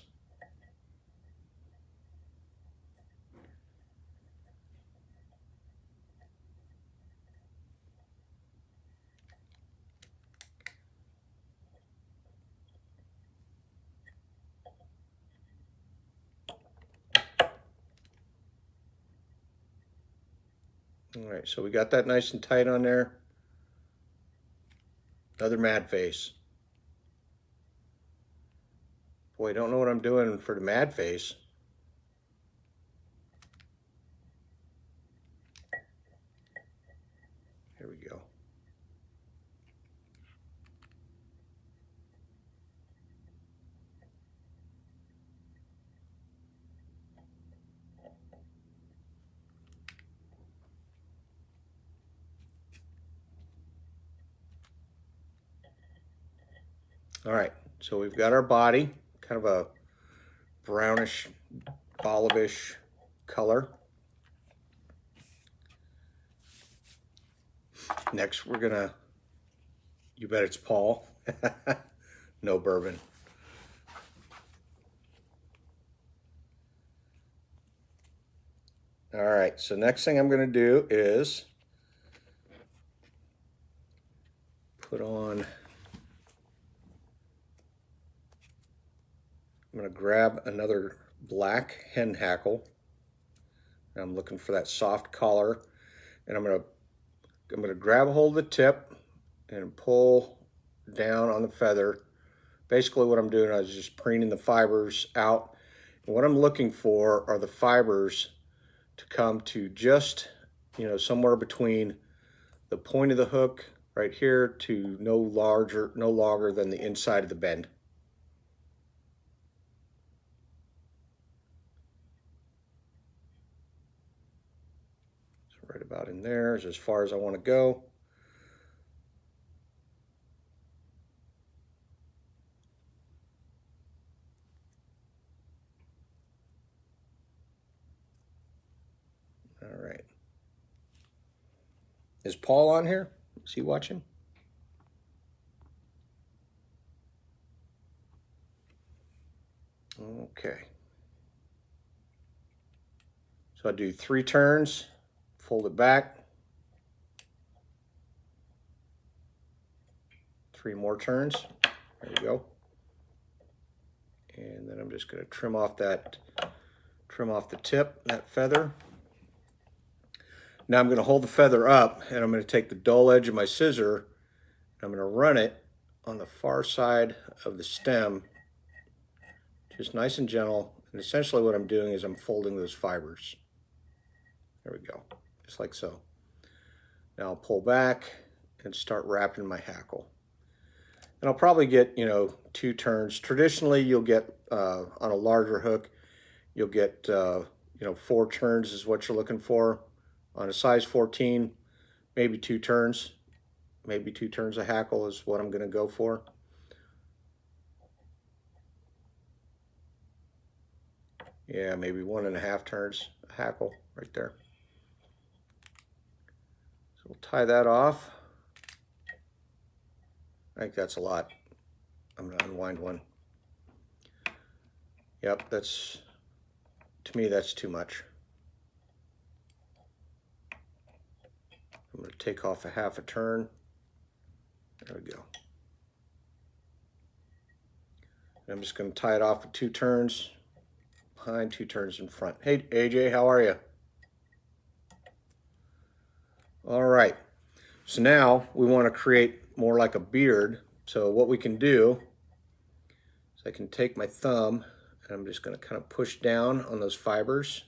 All right, so we got that nice and tight on there. Another mad face. Boy, I don't know what I'm doing for the mad face. Here we go. All right, so we've got our body, kind of a brownish, olive-ish color. Next, we're gonna, you bet it's Paul. No bourbon. All right, so next thing I'm gonna do is put on, I'm gonna grab another black hen hackle. I'm looking for that soft collar, and I'm gonna grab a hold of the tip and pull down on the feather. Basically what I'm doing is just preening the fibers out. And what I'm looking for are the fibers to come to just, somewhere between the point of the hook right here to no longer than the inside of the bend. So right about in there is as far as I want to go. All right. Is Paul on here? Is he watching? Okay. So I do 3 turns, fold it back, 3 more turns. There we go. And then I'm just going to trim off the tip, that feather. Now I'm going to hold the feather up, and I'm going to take the dull edge of my scissor, and I'm going to run it on the far side of the stem, just nice and gentle. And essentially what I'm doing is I'm folding those fibers. There we go, just like so. Now I'll pull back and start wrapping my hackle. And I'll probably get, 2 turns. Traditionally, you'll get, on a larger hook, you'll get, 4 turns is what you're looking for. On a size 14, maybe 2 turns, maybe 2 turns of hackle is what I'm going to go for. Yeah, maybe 1.5 turns of hackle right there. So we'll tie that off. I think that's a lot. I'm going to unwind one. Yep, that's, to me, that's too much. I'm going to take off a 1/2 turn. There we go. And I'm just going to tie it off with 2 turns behind, 2 turns in front. Hey, AJ, how are you? All right. So now we want to create more like a beard. So what we can do is I can take my thumb and I'm just going to kind of push down on those fibers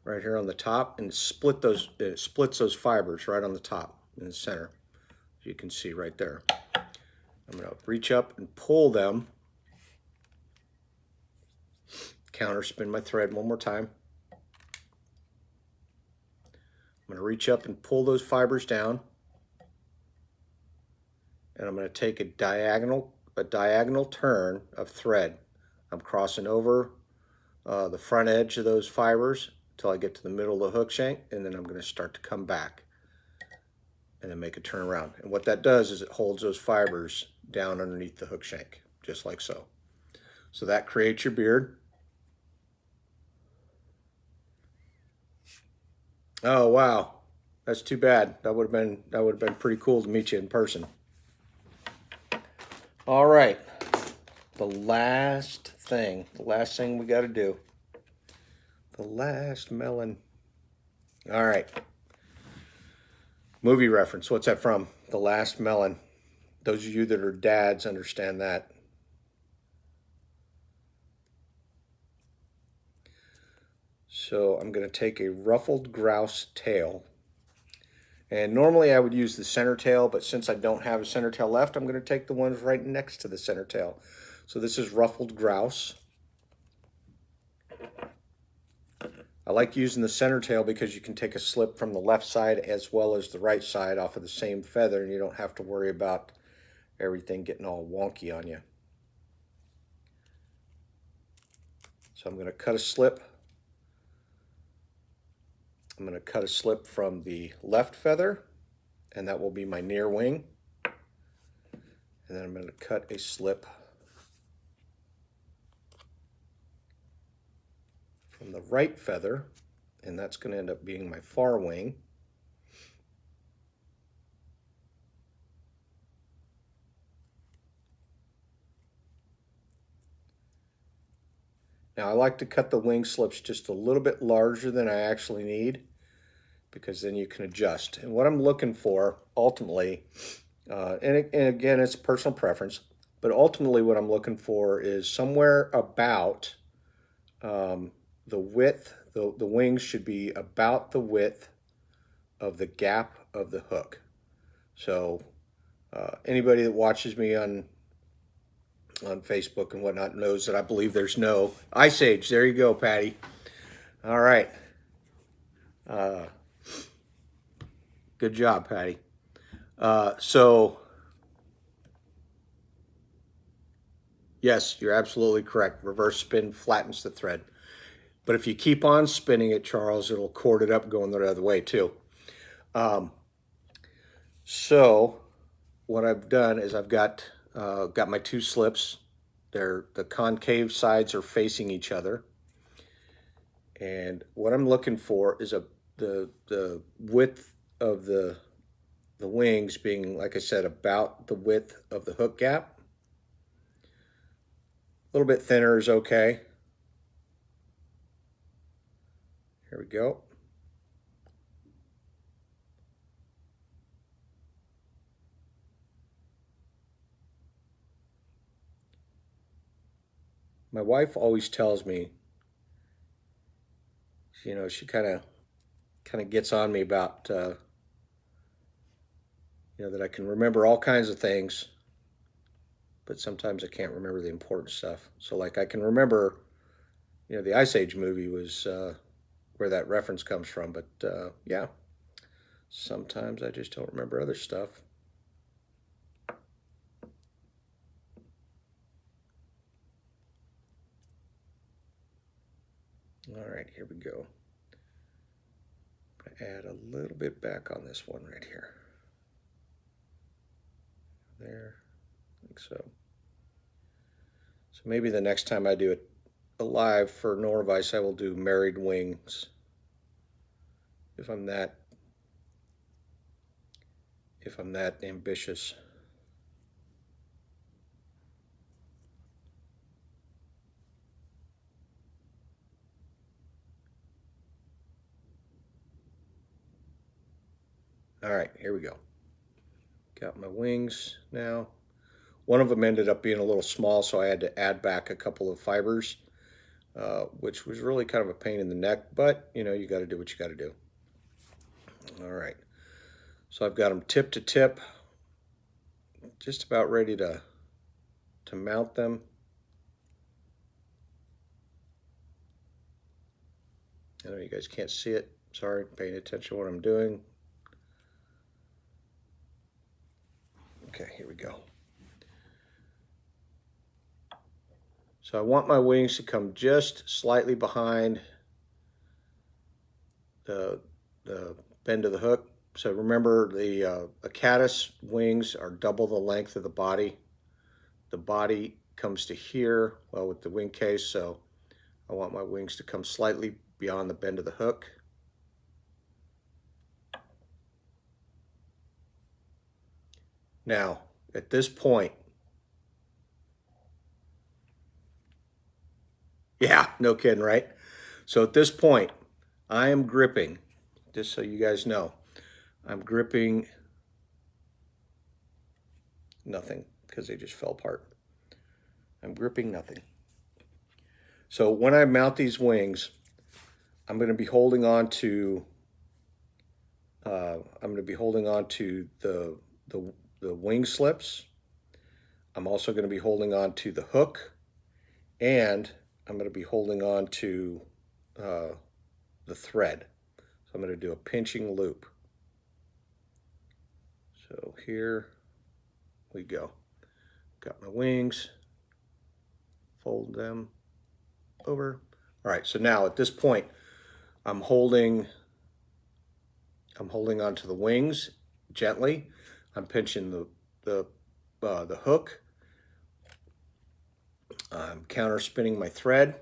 right here on the top and split those, it splits those fibers right on the top in the center. As you can see right there. I'm going to reach up and pull them. Counter spin my thread one more time. I'm going to reach up and pull those fibers down. And I'm going to take a diagonal turn of thread. I'm crossing over the front edge of those fibers until I get to the middle of the hook shank, and then I'm going to start to come back and then make a turn around. And what that does is it holds those fibers down underneath the hook shank, just like so. So that creates your beard. Oh wow, that's too bad. That would have been pretty cool to meet you in person. All right, the last thing we got to do. The last melon. All right. Movie reference. What's that from? The Last Melon. Those of you that are dads understand that. So I'm going to take a ruffled grouse tail. And normally I would use the center tail, but since I don't have a center tail left, I'm going to take the ones right next to the center tail. So this is ruffled grouse. I like using the center tail because you can take a slip from the left side as well as the right side off of the same feather, and you don't have to worry about everything getting all wonky on you. So I'm going to cut a slip. I'm going to cut a slip from the left feather, and that will be my near wing. And then I'm going to cut a slip from the right feather, and that's going to end up being my far wing. Now I like to cut the wing slips just a little bit larger than I actually need, because then you can adjust. And what I'm looking for ultimately, and again, it's personal preference, but ultimately what I'm looking for is somewhere about the width, the wings should be about the width of the gap of the hook. So anybody that watches me on Facebook and whatnot knows that I believe there's no Ice Age. There you go, Patty. All right. Good job, Patty. So yes, you're absolutely correct. Reverse spin flattens the thread. But if you keep on spinning it, Charles, it'll cord it up going the other way too. So what I've done is I've got my 2 slips. The concave sides are facing each other. And what I'm looking for is the width of the wings being, like I said, about the width of the hook gap. A little bit thinner is okay. Here we go. My wife always tells me, you know, she kind of gets on me about, you know, that I can remember all kinds of things, but sometimes I can't remember the important stuff. So like I can remember, you know, the Ice Age movie was where that reference comes from, but yeah, sometimes I just don't remember other stuff. All right, here we go. Add a little bit back on this one right here. There, like so. So maybe the next time I do it live for Norvise, I will do married wings. If I'm that ambitious. All right, here we go. Got my wings now. One of them ended up being a little small, so I had to add back a couple of fibers, which was really kind of a pain in the neck, but you know, you got to do what you got to do. All right, so I've got them tip to tip, just about ready to mount them. I know you guys can't see it. Sorry, paying attention to what I'm doing. Okay, here we go. So I want my wings to come just slightly behind the bend of the hook. So remember, the caddis wings are double the length of the body. The body comes to here, well, with the wing case, so I want my wings to come slightly beyond the bend of the hook. Now, at this point, yeah, no kidding, right? So at this point, I am gripping, just so you guys know, I'm gripping nothing because they just fell apart. I'm gripping nothing. So when I mount these wings, I'm going to be holding on to the wing slips. I'm also going to be holding on to the hook, and I'm going to be holding on to the thread. So I'm going to do a pinching loop. So here we go. Got my wings, fold them over. All right, so now at this point, I'm holding onto the wings gently. I'm pinching the hook. I'm counter spinning my thread.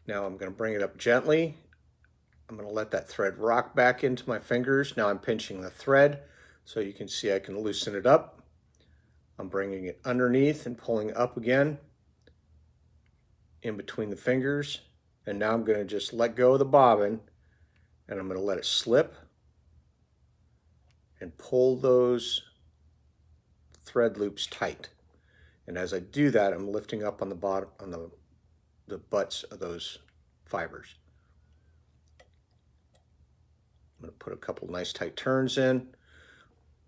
Now I'm going to bring it up gently. I'm going to let that thread rock back into my fingers. Now I'm pinching the thread, so you can see I can loosen it up. I'm bringing it underneath and pulling up again in between the fingers. And now I'm going to just let go of the bobbin, and I'm going to let it slip and pull those thread loops tight. And as I do that, I'm lifting up on the bottom, on the butts of those fibers. I'm going to put a couple nice tight turns in.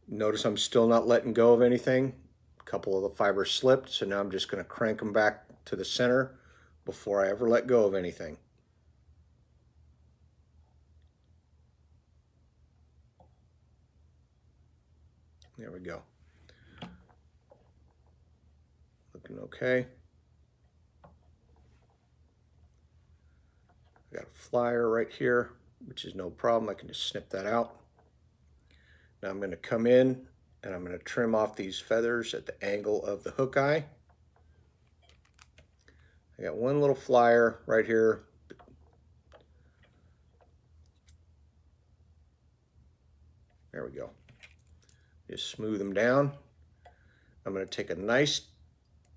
Notice I'm still not letting go of anything. A couple of the fibers slipped, so now I'm just going to crank them back to the center before I ever let go of anything. There we go. Looking okay. I got a flyer right here, which is no problem. I can just snip that out. Now I'm going to come in and I'm going to trim off these feathers at the angle of the hook eye. I got one little flyer right here. There we go. Just smooth them down. I'm going to take a nice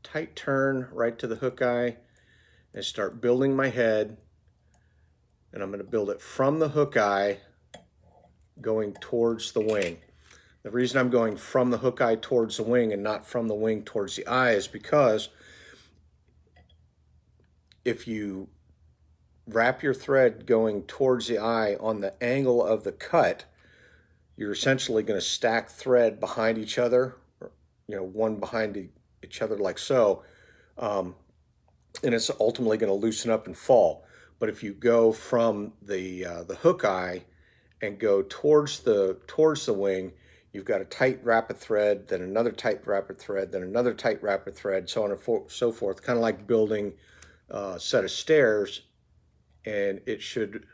tight turn right to the hook eye and start building my head. And I'm going to build it from the hook eye going towards the wing. The reason I'm going from the hook eye towards the wing and not from the wing towards the eye is because if you wrap your thread going towards the eye on the angle of the cut, you're essentially going to stack thread behind each other, you know, one behind each other like so, and it's ultimately going to loosen up and fall. But if you go from the hook eye and go towards the wing, you've got a tight rapid thread, then another tight rapid thread, then another tight rapid thread, so on and so forth, kind of like building a set of stairs, and it should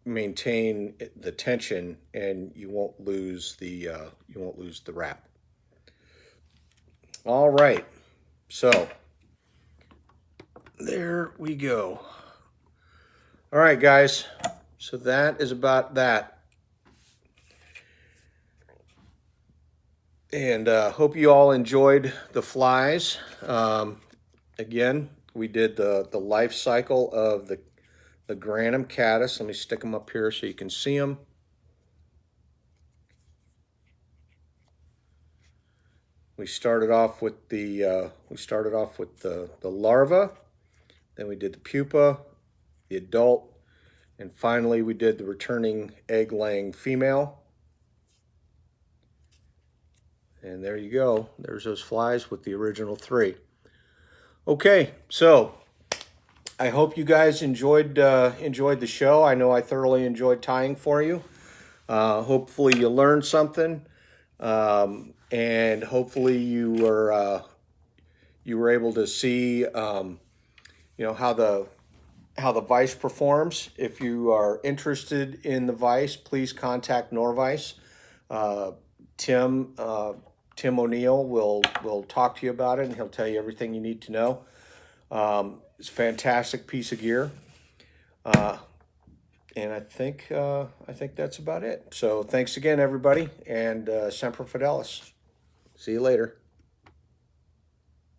maintain the tension, and you won't lose the wrap. All right, so there we go. All right, guys, so that is about that. And hope you all enjoyed the flies. Again, we did the life cycle of the Grannom caddis. Let me stick them up here so you can see them. We started off with the larva, then we did the pupa, the adult, and finally we did the returning egg-laying female. And there you go. There's those flies with the original 3. Okay, so I hope you guys enjoyed the show. I know I thoroughly enjoyed tying for you. Hopefully you learned something, and hopefully you were able to see how the vise performs. If you are interested in the vise, please contact Norvise. Tim O'Neill will talk to you about it, and he'll tell you everything you need to know. It's a fantastic piece of gear, and I think that's about it. So thanks again, everybody, and Semper Fidelis. See you later.